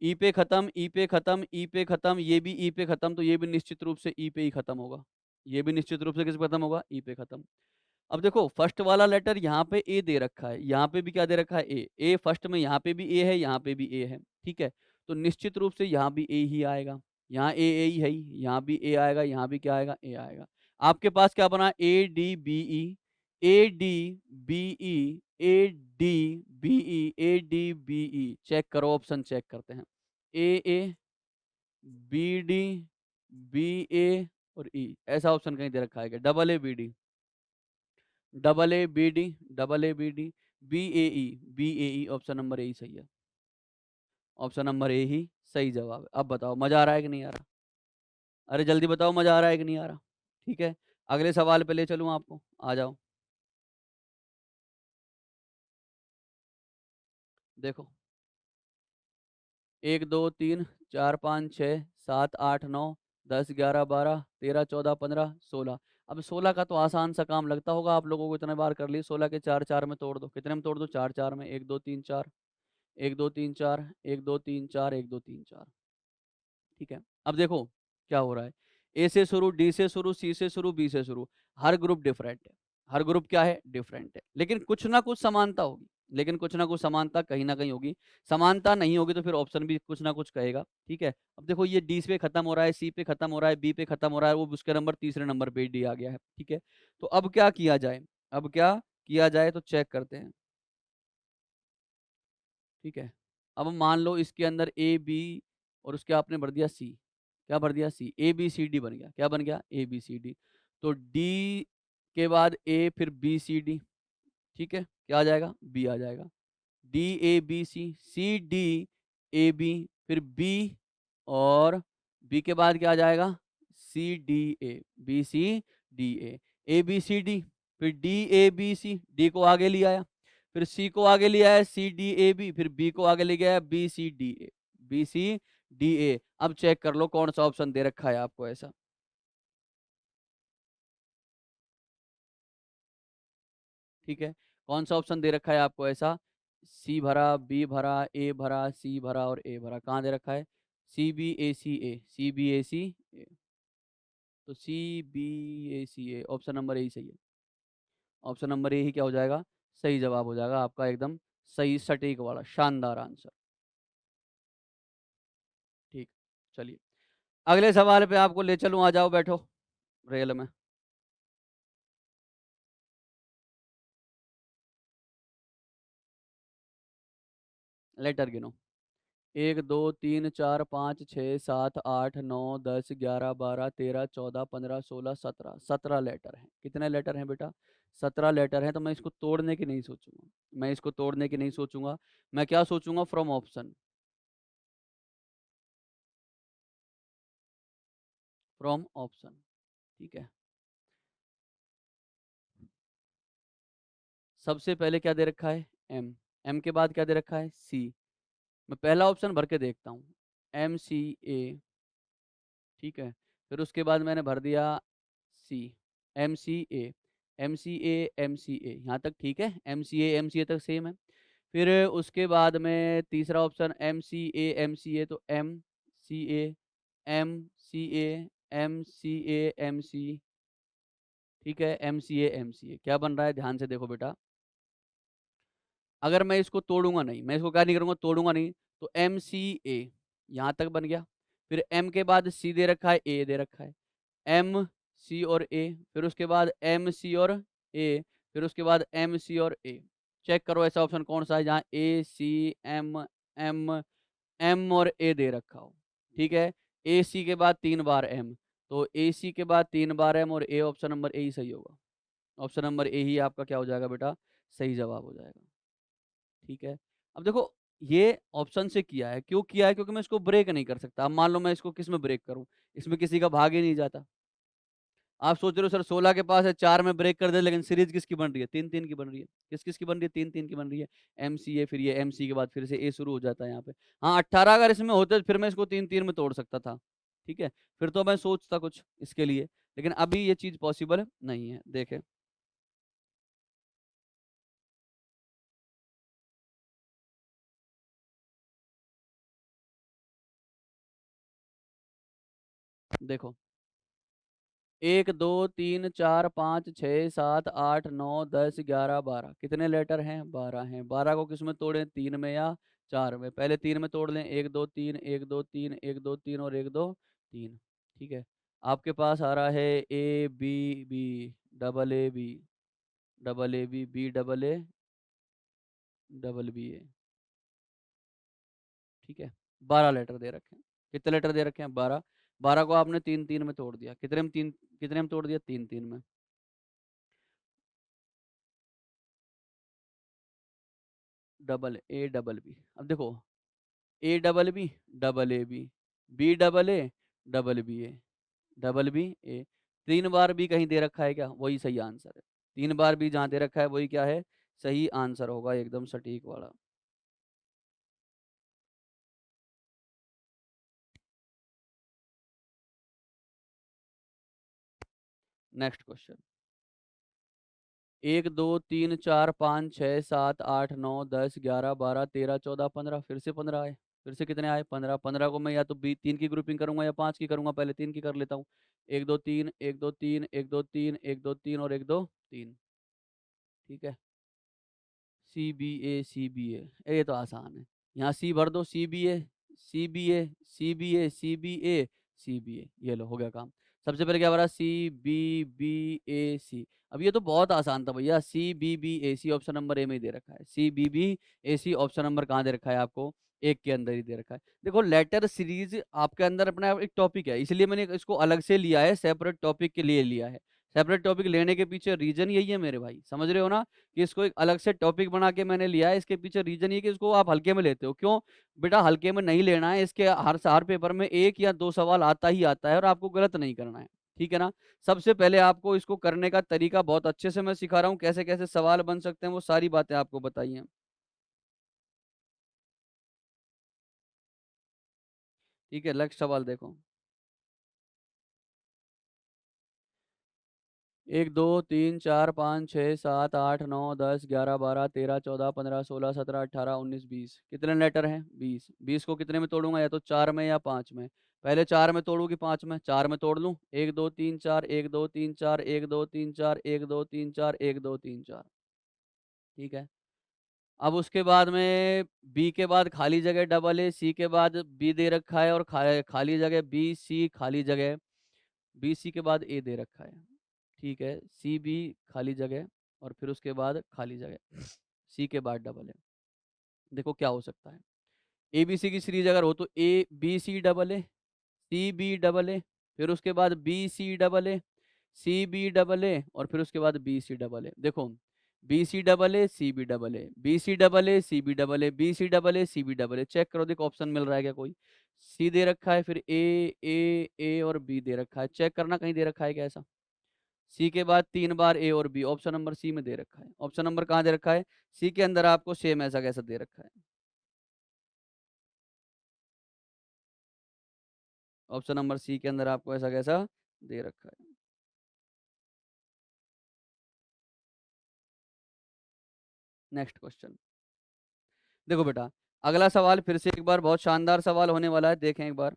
ई पे खत्म, ई पे खत्म, ई पे खत्म, ये भी ई पे खत्म, तो ये भी निश्चित रूप से ई पे ही खत्म होगा। ये भी निश्चित रूप से किस पे खत्म होगा, ई पे खत्म। अब देखो, फर्स्ट वाला लेटर यहाँ पे ए दे रखा है, यहाँ पे भी क्या दे रखा है, ए। ए फर्स्ट में यहाँ पे भी ए है, यहाँ पे भी ए है, ठीक है? तो निश्चित रूप से यहाँ भी ए ही आएगा। यहाँ ए ही है ही, यहाँ भी ए आएगा, यहाँ भी क्या आएगा, ए आएगा। आपके पास क्या बना, A D B E, A D B E, A D B E, A D B E. Check करो, ऑप्शन चेक करते हैं। A, B D, B A और ई, ऐसा ऑप्शन कहीं दे रखा है क्या, double A B D, double A B D, double A B D, B A E, B A E, option number A ही सही है। ऑप्शन नंबर ए ही सही जवाब है। अब बताओ मजा आ रहा है कि नहीं आ रहा, अरे जल्दी बताओ मजा आ रहा है कि नहीं आ रहा, ठीक है? अगले सवाल पे ले चलूँ आपको, आ जाओ। देखो, 1 2 3 4 5 6 7 8 9 10 11 12 13 14 15 16। अब 16 का तो आसान सा काम लगता होगा आप लोगों को, इतने बार कर लिए। 16 के 4 4 में तोड़ दो, कितने में तोड़ दो, 4 4 में, 1 2 3 4, 1 2 3 4, 1 2 3 4, 1 2 3 4, ठीक है? अब देखो क्या हो रहा है, ए से शुरू, डी से शुरू, सी से शुरू, बी से शुरू, हर ग्रुप डिफरेंट है। हर ग्रुप क्या है, डिफरेंट है, लेकिन कुछ ना कुछ समानता होगी, लेकिन कुछ ना कुछ समानता कहीं ना कहीं होगी। समानता नहीं होगी तो फिर ऑप्शन भी कुछ ना कुछ कहेगा, ठीक है? अब देखो, ये डी पे खत्म हो रहा है, सी पे खत्म हो रहा है, बी पे खत्म हो रहा है, वो उसके नंबर तीसरे नंबर पे डी आ गया है, ठीक है? तो अब क्या किया जाए, अब क्या किया जाए, तो चेक करते हैं, ठीक है? अब मान लो इसके अंदर ए बी और उसके आपने भर दिया सी, क्या भर दिया, सी, ए बी सी डी बन गया, क्या बन गया, ए बी सी डी। तो डी के बाद ए, फिर बी सी डी, ठीक है? क्या आ जाएगा, बी आ जाएगा। D A B C, C D A B, फिर बी, और बी के बाद क्या आ जाएगा, C D A, B C D A B C D, फिर D A B C, D को आगे ले आया, फिर सी को आगे ले आया, सी डी ए बी, फिर बी को आगे ले गया, B C D A, B C D A. अब चेक कर लो कौन सा ऑप्शन दे रखा है आपको ऐसा, ठीक है? कौन सा ऑप्शन दे रखा है आपको ऐसा, सी भरा, बी भरा, ए भरा, सी भरा और ए भरा, कहाँ दे रखा है, C B A C A, C B A C A. तो C B A C A, option number A ही सही है। ऑप्शन नंबर ए ही क्या हो जाएगा, सही जवाब हो जाएगा आपका, एकदम सही सटीक वाला शानदार आंसर, ठीक। चलिए, अगले सवाल पे आपको ले चलूं, आ जाओ बैठो रेल में। लेटर गिनो, 1 2 3 4 5 6 7 8 9 10 11 12 13 14 15 16 17 17 लेटर हैं। कितने लेटर हैं बेटा? 17 लेटर हैं। तो मैं इसको तोड़ने की नहीं सोचूंगा, मैं इसको तोड़ने की नहीं सोचूंगा। मैं क्या सोचूंगा? From option, from option. ठीक है, सबसे पहले क्या दे रखा है? एम। एम के बाद क्या दे रखा है? सी। मैं पहला ऑप्शन भर के देखता हूँ, एम सी ए। ठीक है, फिर उसके बाद मैंने भर दिया सी, एम सी ए, एम सी ए, एम सी ए, यहाँ तक ठीक है। एम सी ए तक सेम है। फिर उसके बाद में तीसरा option M C A, M C A, तो एम सी ए, एम सी ए, एम सी ए, एम सी। ठीक है, एम सी ए, एम सी ए क्या बन रहा है? ध्यान से देखो बेटा, अगर मैं इसको तोड़ूंगा नहीं, मैं इसको क्या नहीं करूंगा? तोड़ूंगा नहीं, तो एम सी ए यहाँ तक बन गया। फिर एम के बाद सी दे रखा है, ए दे रखा है, एम सी और ए, फिर उसके बाद एम सी और ए, फिर उसके बाद एम सी और ए। चेक करो ऐसा ऑप्शन कौन सा है जहाँ ए सी एम एम एम और ए दे रखा हो। ठीक है, ए सी के बाद 3 बार एम, तो ए सी के बाद 3 बार एम और ए, ऑप्शन नंबर ए ही सही होगा। ऑप्शन नंबर ए ही आपका क्या हो जाएगा बेटा? सही जवाब हो जाएगा। ठीक है, अब देखो, ये ऑप्शन से किया है, क्यों किया है? क्योंकि मैं इसको ब्रेक नहीं कर सकता। अब मान लो मैं इसको किस में ब्रेक करूं, इसमें किसी का भाग ही नहीं जाता। आप सोच रहे हो सर 16 के पास है, 4 में ब्रेक कर दे, लेकिन सीरीज किसकी बन रही है? 3-3 की बन रही है। किस किस की बन रही है? 3-3 की बन रही है। एम सी ए, फिर ये एम सी के बाद फिर से ए शुरू हो जाता है यहाँ पे। हाँ, 18 अगर इसमें होते फिर मैं इसको 3-3 में तोड़ सकता था। ठीक है, फिर तो मैं सोचता कुछ इसके लिए, लेकिन अभी ये चीज पॉसिबल नहीं है। देखे, देखो, 1 2 3 4 5 6 7 8 9 10 11 12 कितने लेटर हैं? 12 हैं। 12 को किस में तोड़ें? 3 में या 4 में? पहले 3 में तोड़ लें, 1 2 3, 1 2 3, 1 2 3 और 1 2 3। ठीक है, आपके पास आ रहा है A B B, double A B, double A B, B double A, double B A. ठीक है, 12 लेटर दे रखे हैं। कितने लेटर दे रखे हैं? 12। 12 को आपने 3-3 में तोड़ दिया। कितने में? 3। कितने में तोड़ दिया? 3-3 में। Double A, double B. अब देखो, A double B, double A B, B double A, double B A, double B A. 3 बार बी कहीं दे रखा है क्या? वही सही आंसर है। 3 बार बी जहाँ दे रखा है वही क्या है? सही आंसर होगा, एकदम सटीक वाला। नेक्स्ट क्वेश्चन, 1 2 3 4 5 6 7 8 9 10 11 12 13 14 15, फिर से 15 आए। फिर से कितने आए? 15। 15 को मैं या तो बी 3 की ग्रुपिंग करूंगा या 5 की करूंगा। पहले 3 की कर लेता हूँ। 1 2 3, 1 2 3, 1 2 3, 1 2 3 और 1 2 3। ठीक है, C B A, C B A, ये तो आसान है। यहाँ सी भर दो, C B A, C B A, C B A, C B A, C B A, ये लो हो गया काम। सबसे पहले क्या भरा? C B B A C. अब ये तो बहुत आसान था भैया, C B B A C, option number A में ही दे रखा है। C B B A C option number कहाँ दे रखा है आपको? एक के अंदर ही दे रखा है। देखो, लेटर सीरीज आपके अंदर अपना एक टॉपिक है, इसलिए मैंने इसको अलग से लिया है, सेपरेट टॉपिक के लिए लिया है। सेपरेट टॉपिक लेने के पीछे रीजन यही है मेरे भाई, समझ रहे हो ना? कि इसको एक अलग से टॉपिक बना के मैंने लिया है। इसके पीछे रीजन ये कि इसको आप हल्के में लेते हो। क्यों? बेटा हल्के में नहीं लेना है, इसके हर पेपर में 1 या 2 सवाल आता ही आता है, और आपको गलत नहीं करना है। ठीक है ना? सबसे पहले आपको इसको करने का तरीका बहुत अच्छे से मैं सिखा रहा हूँ, कैसे कैसे सवाल बन सकते हैं, वो सारी बातें आपको बताई हैं। ठीक है, नेक्स्ट सवाल देखो। 1 2 3 4 5 6 7 8 9 10 11 12 13 14 15 16 17 18 19 20 कितने लेटर हैं? 20। 20 को कितने में तोड़ूंगा? या तो 4 में या 5 में। पहले 4 में तोड़ू कि 5 में? 4 में तोड़ लूं। 1 2 3 4, 1 2 3 4, 1 2 3 4, 1 2 3 4, 1 2 3 4। ठीक है, अब उसके बाद में बी के बाद खाली जगह डबल ए, सी के बाद बी दे रखा है और खाली जगह बी सी, खाली जगह बी सी के बाद ए दे रखा है। ठीक है, सी बी, खाली जगह, और फिर उसके बाद खाली जगह, सी के बाद डबल है। देखो क्या हो सकता है। ए बी सी की सीरीज अगर हो तो A B C double A, C B double A, फिर उसके बाद B C double A, C B double A, और फिर उसके बाद बी सी डबल ए। देखो, B C double A, C B double A, B C double A, C B double A, B C double A, C B double A. Check करो, देखो ऑप्शन मिल रहा है क्या कोई? सी दे रखा है, फिर ए और बी दे रखा है। चेक करना कहीं दे रखा है क्या ऐसा? सी के बाद 3 बार ए और बी, ऑप्शन नंबर सी में दे रखा है। ऑप्शन नंबर कहाँ दे रखा है? सी के अंदर आपको सेम ऐसा कैसा दे रखा है? ऑप्शन नंबर सी के अंदर आपको ऐसा कैसा दे रखा है? Next question. देखो बेटा, अगला सवाल फिर से एक बार बहुत शानदार सवाल होने वाला है, देखें एक बार।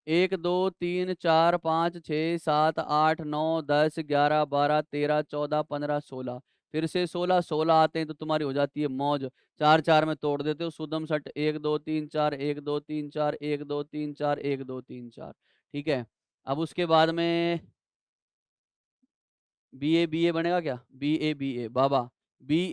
1 2 3 4 5 6 7 8 9 10 11 12 13 14 15 16। फिर से 16 आते हैं तो तुम्हारी हो जाती है मौज। 4 4 में तोड़ देते हो सुदम सट। 1 2 3 4, 1 2 3 4, 1 2 3 4, 1 2 3 4। ठीक है। अब उसके बाद में बी ए बनेगा क्या? बी ए बाबा, बी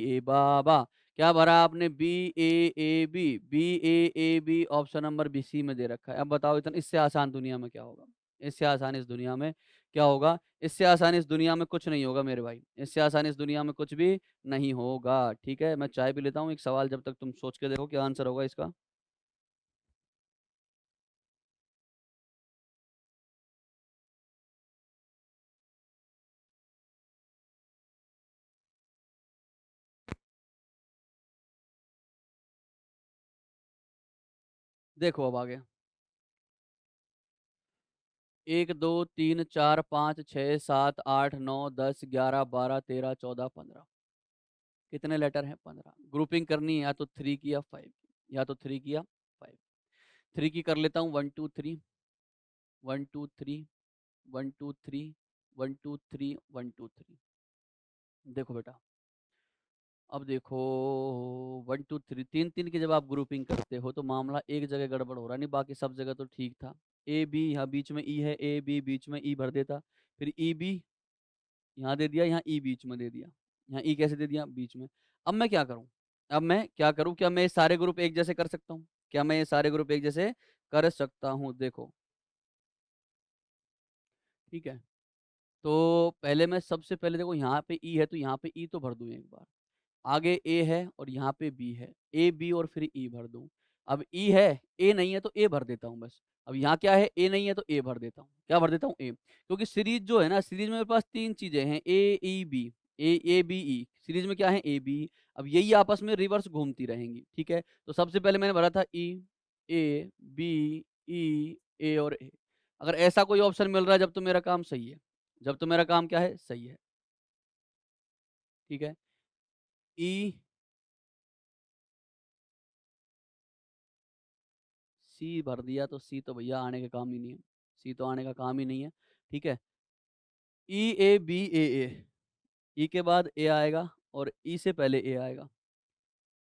ए बाबा। क्या भरा आपने? B A A B option number B C में दे रखा है। अब बताओ, इतना इससे आसान दुनिया में क्या होगा? इससे आसान इस दुनिया में क्या होगा? इससे आसान इस दुनिया में कुछ नहीं होगा मेरे भाई, इससे आसान इस दुनिया में कुछ भी नहीं होगा। ठीक है, मैं चाय भी लेता हूँ। एक सवाल जब तक तुम सोच के देखो क्या आंसर होगा इसका। देखो अब आगे। 1 2 3 4 5 6 7 8 9 10 11 12 13 14 15। कितने लेटर हैं? 15। ग्रुपिंग करनी है या तो 3 की या 5 की, या तो 3 की या 5। 3 की कर लेता हूँ। 1 2 3, 1 2 3, 1 2 3, 1 2 3, 1 2 3। देखो बेटा, अब देखो 1 2 3, 3 3 की जब आप ग्रुपिंग करते हो तो मामला एक जगह गड़बड़ हो रहा, नहीं बाकी सब जगह तो ठीक था। ए बी, यहाँ बीच में ई है, ए बी बीच में ई भर देता। फिर ई बी यहाँ दे दिया, यहाँ ई बीच में दे दिया। यहाँ ई कैसे दे दिया? बीच में। अब मैं क्या करूं? अब मैं क्या करूं? क्या मैं ये सारे ग्रुप एक जैसे कर सकता हूँ? क्या मैं ये सारे ग्रुप एक जैसे कर सकता हूँ? देखो, ठीक है। तो पहले मैं सबसे पहले देखो, यहाँ पे ई है तो यहाँ पे ई तो भर दूं एक बार। आगे ए है और यहाँ पे बी है, ए बी और फिर ई भर दूं। अब ई है, ए नहीं है तो ए भर देता हूँ बस। अब यहाँ क्या है? ए नहीं है तो ए भर देता हूँ। क्या भर देता हूँ? ए। क्योंकि सीरीज जो है ना, सीरीज में मेरे पास 3 चीजें हैं, A E B, A B E. Series में क्या है? A B. अब यही आपस में रिवर्स घूमती रहेंगी। ठीक है, तो सबसे पहले मैंने भरा था ई, ए बी, ई, ए और ए। अगर ऐसा कोई ऑप्शन मिल रहा है जब तो मेरा काम सही है, जब तो मेरा काम क्या है? सही है। ठीक है। ई, सी भर दिया तो सी तो भैया आने का काम ही नहीं है। सी तो आने का काम ही नहीं है। ठीक है। ई ए बी ए ए, ई के बाद ए आएगा और ई से पहले ए आएगा।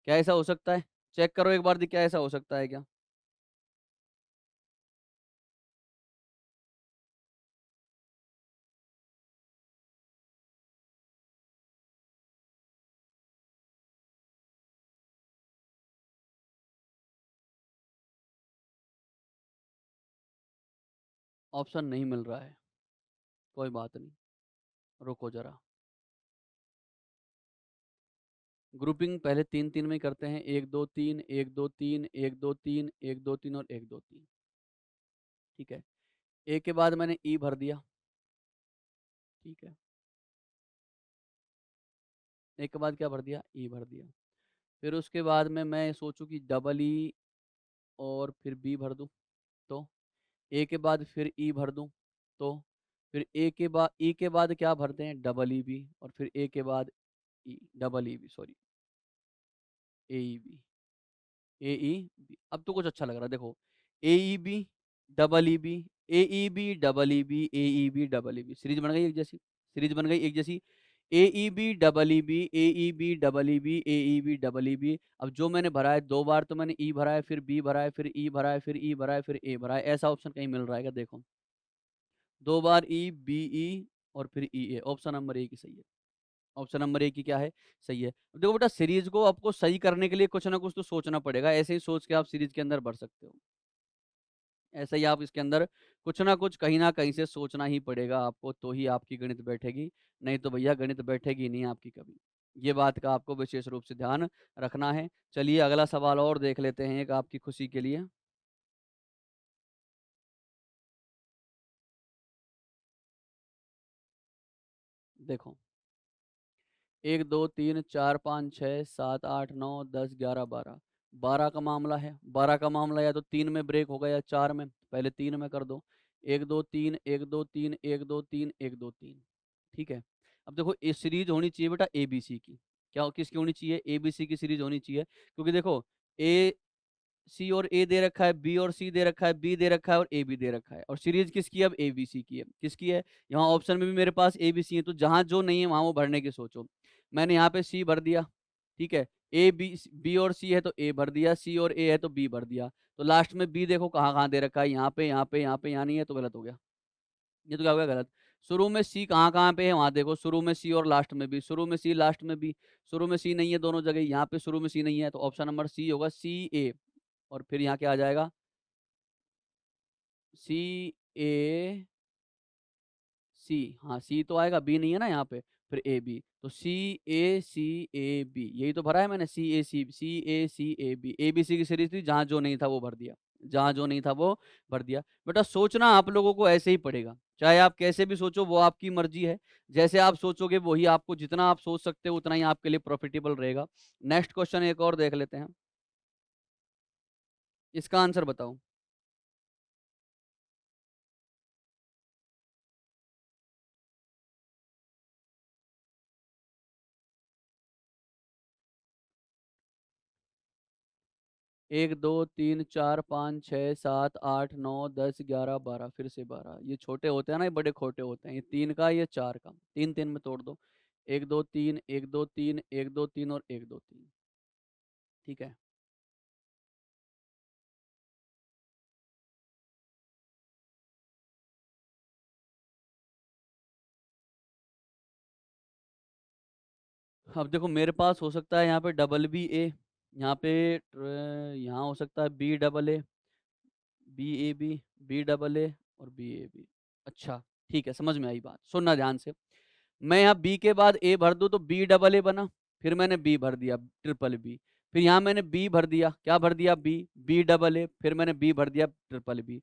क्या ऐसा हो सकता है? चेक करो एक बार, क्या ऐसा हो सकता है क्या? ऑप्शन नहीं मिल रहा है, कोई बात नहीं, रुको जरा। ग्रुपिंग पहले 3 3 में ही करते हैं। 1 2 3, 1 2 3, 1 2 3, 1 2 3 और 1 2 3। ठीक है। ए के बाद मैंने ई भर दिया। ठीक है। ए के बाद क्या भर दिया? ई भर दिया। फिर उसके बाद में मैं सोचूं कि डबल ई और फिर बी भर दूं, तो ए के बाद फिर ई भर दूं, तो फिर ए के बाद ई के बाद क्या भरते हैं? डबल ई बी, और फिर ए के बाद E double E B, sorry, A E B, A E B. अब तो कुछ अच्छा लग रहा है, देखो, A E B double E B, A E B double E B, A E B double E B. Series बन गई एक जैसी, सीरीज बन गई एक जैसी। A E B double E B, A E B double E B, A E B double E B. अब जो मैंने भरा है 2 बार तो मैंने ई भरा है, फिर बी भरा है, फिर ई भरा है, फिर ई भरा है, फिर ए भरा है। ऐसा ऑप्शन कहीं मिल रहा है क्या? देखो, 2 बार ई बी ई और फिर ई ए, ऑप्शन नंबर ए की सही है। ऑप्शन नंबर ए की क्या है, सही है। देखो बेटा, सीरीज को आपको सही करने के लिए कुछ ना कुछ तो सोचना पड़ेगा, ऐसे ही सोच के आप सीरीज के अंदर बढ़ सकते हो। ऐसे ही आप इसके अंदर कुछ ना कुछ कहीं ना कहीं से सोचना ही पड़ेगा आपको, तो ही आपकी गणित बैठेगी। नहीं तो भैया गणित बैठेगी नहीं आपकी कभी। ये बात का आपको विशेष रूप से ध्यान रखना है। चलिए अगला सवाल और देख लेते हैं एक आपकी खुशी के लिए। देखो, 1 2 3 4 5 6 7 8 9 10 11 12, 12 का मामला है। 12 का मामला या तो 3 में ब्रेक होगा या 4 में, पहले 3 में कर दो। 1 2 3 1 2 3 1 2 3 1 2 3। ठीक है। अब देखो ये सीरीज होनी चाहिए बेटा एबीसी की। क्या किसकी होनी चाहिए, एबीसी की सीरीज होनी चाहिए, क्योंकि देखो ए सी और ए दे रखा है, बी और सी दे रखा है, बी दे रखा है और ए भी दे रखा है, और सीरीज किसकी है, अब ए बी सी की है। किसकी है, यहाँ ऑप्शन में भी मेरे पास ए बी सी है, तो जहां जो नहीं है वहां वो भरने की सोचो। मैंने यहाँ पे सी भर दिया, ठीक है। ए बी बी और सी है तो ए भर दिया, सी और ए है तो बी भर दिया। तो लास्ट में बी देखो कहाँ कहाँ दे रखा है, यहाँ पे यहाँ पे यहाँ पे, यहाँ नहीं है, तो गलत हो गया। ये तो क्या हो गया, गलत। शुरू में सी कहाँ कहाँ पे है, वहां देखो, शुरू में सी और लास्ट में बी, शुरू में सी लास्ट में बी। शुरू में सी नहीं है दोनों जगह, यहाँ पे शुरू में सी नहीं है, तो ऑप्शन नंबर सी होगा, सी ए। और फिर यहाँ क्या आ जाएगा, सी ए सी, हाँ सी तो आएगा, बी नहीं है ना यहाँ पे। फिर ए बी, तो सी यही तो भरा है मैंने, सी A C A B, A B सी की सीरीज थी, जहाँ जो नहीं था वो भर दिया, जहाँ जो नहीं था वो भर दिया। बेटा सोचना आप लोगों को ऐसे ही पड़ेगा, चाहे आप कैसे भी सोचो वो आपकी मर्जी है। जैसे आप सोचोगे वही आपको, जितना आप सोच सकते हो उतना ही आपके लिए प्रॉफिटेबल रहेगा। नेक्स्ट क्वेश्चन एक और देख लेते हैं, इसका आंसर बताओ। 1 2 3 4 5 6 7 8 9 10 11 12, फिर से 12, ये छोटे होते हैं ना, ये बड़े खोटे होते हैं, ये 3 का ये 4 का, 3 3 में तोड़ दो। 1 2 3 1 2 3 1 2 3 और 1 2 3। ठीक है। अब देखो मेरे पास हो सकता है यहाँ पे डबल बी ए, यहाँ पे यहाँ हो सकता है B double A, B A B, B double A और बी ए बी। अच्छा, ठीक है, समझ में आई बात, सुनना ध्यान से। मैं यहाँ बी के बाद ए भर दूं तो बी डबल ए बना, फिर मैंने बी भर दिया ट्रिपल बी। फिर यहाँ मैंने बी भर दिया, क्या भर दिया, बी, बी डबल ए, फिर मैंने बी भर दिया triple B.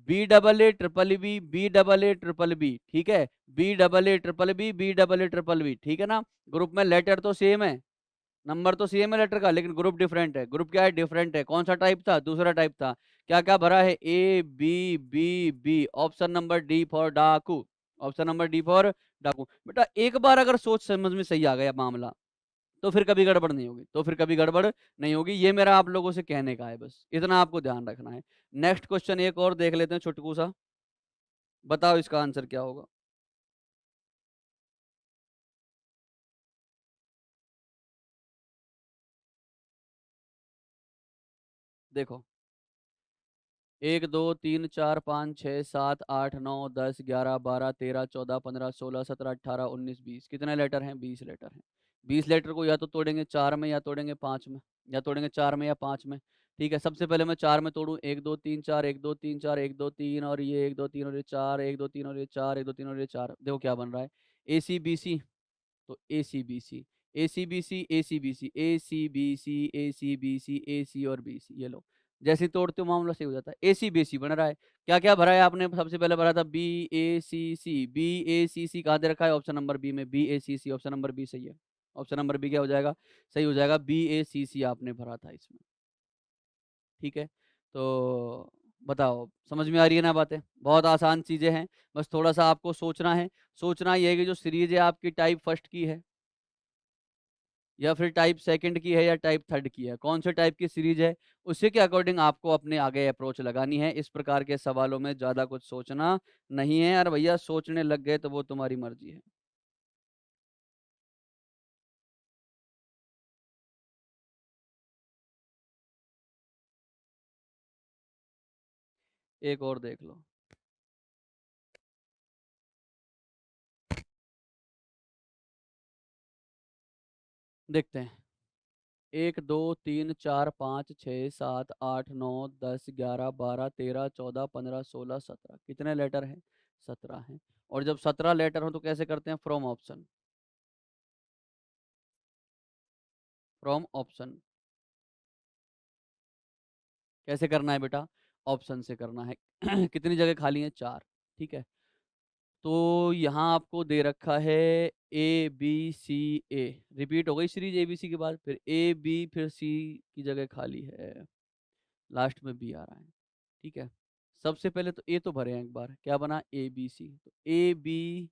B double A triple B, B double A triple B, ठीक है। B double A triple B, B double A triple B, ठीक है ना। ग्रुप में लेटर तो सेम है, नंबर तो सेम है लेटर का, लेकिन ग्रुप डिफरेंट है। ग्रुप क्या है, डिफरेंट है। कौन सा टाइप था, दूसरा टाइप था। क्या क्या भरा है, A B B B, option number D for डाकू, ऑप्शन नंबर डी फॉर डाकू। बेटा एक बार अगर सोच समझ में सही आ गया मामला, तो फिर कभी गड़बड़ नहीं होगी, तो फिर कभी गड़बड़ नहीं होगी। ये मेरा आप लोगों से कहने का है, बस इतना आपको ध्यान रखना है। नेक्स्ट क्वेश्चन एक और देख लेते हैं छुटकू सा, बताओ इसका आंसर क्या होगा। देखो, 1 2 3 4 5 6 7 8 9 10 11 12 13 14 15 16 17 18 कितने लेटर हैं, 20 लेटर हैं। 20 लेटर को या तो तोड़ेंगे 4 में या तोड़ेंगे 5 में, या तोड़ेंगे 4 में या 5 में। ठीक है, सबसे पहले मैं 4 में तोड़ूं, 1 2 3 4 1 2 3 4 1 2 3 और ये 1 2 3 और ये 4 1 2 3 और ये 4 1 2 3 और ये 4, देखो क्या बन रहा है, ए सी बी सी। तो A C B C, A C B C, A C B C, A C B C, A C B C, A C और बी सी, ये लो। जैसे ही तोड़ते हो मामला सही हो जाता है, ए सी बी सी बन रहा है। क्या क्या भरा है आपने, सबसे पहले भरा था B A C C, B A C सी कहाँ दे रखा है, ऑप्शन नंबर बी में, B A C C, option number B सही है। ऑप्शन नंबर बी क्या हो जाएगा, सही हो जाएगा, बी ए सी सी आपने भरा था इसमें। ठीक है, तो बताओ समझ में आ रही है ना बातें, बहुत आसान चीजें हैं। बस थोड़ा सा आपको सोचना है। सोचना ये है कि जो सीरीज है आपकी टाइप फर्स्ट की है, या फिर टाइप सेकंड की है, या टाइप थर्ड की है, कौन से टाइप की सीरीज है, उसी के अकॉर्डिंग आपको अपने आगे अप्रोच लगानी है। इस प्रकार के सवालों में ज़्यादा कुछ सोचना नहीं है, और भैया सोचने लग गए तो वो तुम्हारी मर्जी है। एक और देख लो। देखते हैं। 1 2 3 4 5 6 7 8 9 10 11 12 13 14 15 16 17 कितने लेटर हैं? 17 हैं। और जब 17 लेटर हो तो कैसे करते हैं? From option. फ्रॉम ऑप्शन कैसे करना है बेटा? ऑप्शन से करना है। कितनी जगह खाली हैं? 4। ठीक है। तो यहाँ आपको दे रखा है A B C A. Repeat हो गई सीरीज ए बी सी के बाद फिर ए बी फिर सी की जगह खाली है। लास्ट में बी आ रहा है। ठीक है। सबसे पहले तो ए तो भरे हैं एक बार। क्या बना? A B C. तो ए बी,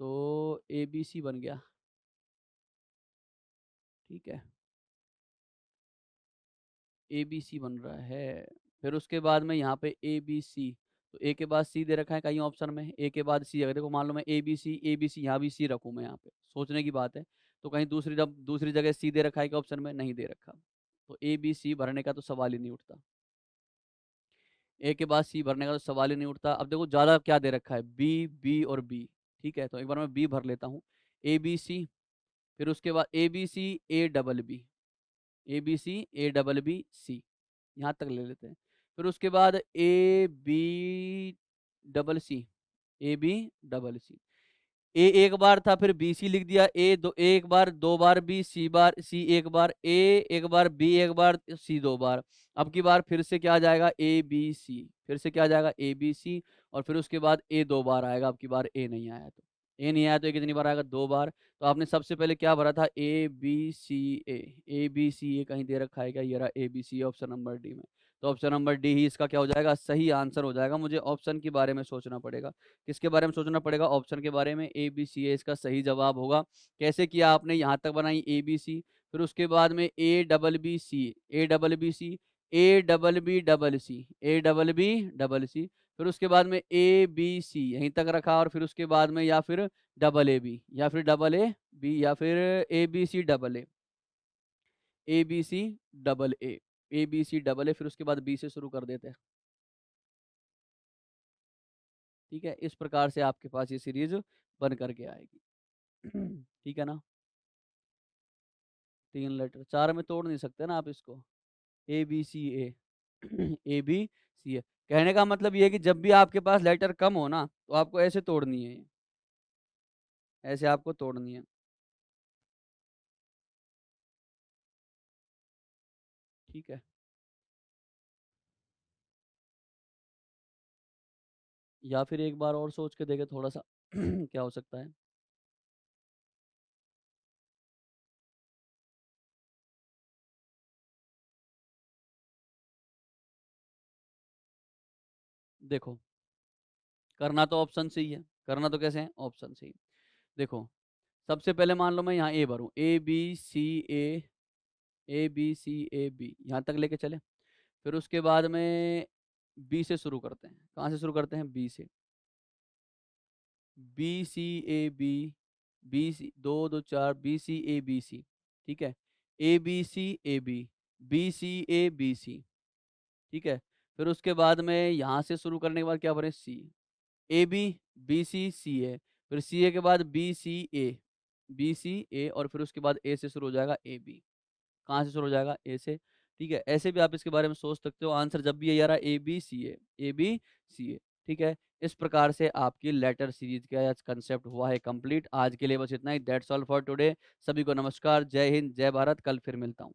तो ए बी सी बन गया। ठीक है। ए बी सी बन रहा है। फिर उसके बाद में यहाँ पे ए बी सी। तो ए के बाद सी दे रखा है कहीं ऑप्शन में। ए के बाद सी, अगर देखो मान लो मैं ए बी सी यहाँ भी सी रखूँ मैं यहाँ पे, सोचने की बात है। तो कहीं दूसरी, जब दूसरी जगह सी दे रखा है कि ऑप्शन में नहीं दे रखा, तो ए बी सी भरने का तो सवाल ही नहीं उठता। ए के बाद सी भरने का तो सवाल ही नहीं उठता। अब देखो ज़्यादा क्या दे रखा है? बी, बी और बी। ठीक है, तो एक बार मैं बी भर लेता हूँ। ए बी सी, फिर उसके बाद A B C A double B, A B C A double B C, यहाँ तक ले लेते हैं। फिर उसके बाद A B double C, A B double C. A एक बार था, फिर बी सी लिख दिया। ए एक बार, दो बार बी, सी बार, सी एक बार, ए एक बार, बी एक बार, सी दो बार। अब की बार फिर से क्या आ जाएगा? A B C. फिर से क्या आ जाएगा? A B C. और फिर उसके बाद ए दो बार आएगा। अब की बार ए नहीं आया तो, ए नहीं आया तो ए कितनी बार आएगा? दो बार। तो आपने सबसे पहले क्या भरा था? ए B C A. A B C ए कहीं दे रखा है क्या? ये रहा A B C, option number D में। तो ऑप्शन नंबर डी ही इसका क्या हो जाएगा? सही आंसर हो जाएगा। मुझे ऑप्शन के बारे में सोचना पड़ेगा। किसके बारे में सोचना पड़ेगा? ऑप्शन के बारे में। ए बी सी ए इसका सही जवाब होगा। कैसे किया आपने? यहाँ तक बनाई ए बी सी, फिर उसके बाद में A double B C, A double B C, A double B double C, A double B double C, फिर उसके बाद में ए बी सी यहीं तक रखा, और फिर उसके बाद में या फिर डबल ए बी, या फिर डबल ए बी, या फिर A B C double A B C double A B C double A, फिर उसके बाद बी से शुरू कर देते हैं। ठीक है, इस प्रकार से आपके पास ये सीरीज बन करके आएगी। ठीक है ना? 3 लेटर, 4 में तोड़ नहीं सकते ना आप इसको। A B C A. A B C A. कहने का मतलब ये है कि जब भी आपके पास लेटर कम हो ना, तो आपको ऐसे तोड़नी है ये। ऐसे आपको तोड़नी है। ठीक है। या फिर एक बार और सोच के देखें थोड़ा-सा क्या हो सकता है? देखो, करना तो ऑप्शन से ही है। करना तो कैसे है? ऑप्शन से ही। देखो, सबसे पहले मान लो मैं यहाँ ए भरूँ, A B C A, A B C A B, यहाँ तक लेके चले। फिर उसके बाद में बी से शुरू करते हैं। कहाँ से शुरू करते हैं? बी से। B C A B, B C, दो दो चार, B C A B C. ठीक है। A B C A B, B C A B C. ठीक है। फिर उसके बाद में यहाँ से शुरू करने के बाद क्या भरें? सी, ए बी, बी सी सी ए, फिर सी ए के बाद B C A, B C ए, और फिर उसके बाद ए से शुरू हो जाएगा ए बी। कहाँ से शुरू हो जाएगा? ए से। ठीक है, ऐसे भी आप इसके बारे में सोच सकते हो। आंसर जब भी यही आ रहा है A B C A, A B C A. ठीक है, इस प्रकार से आपकी लेटर सीरीज का कंसेप्ट हुआ है कंप्लीट। आज के लिए बस इतना ही। That's all for today. सभी को नमस्कार, जय हिंद, जय भारत। कल फिर मिलता हूँ।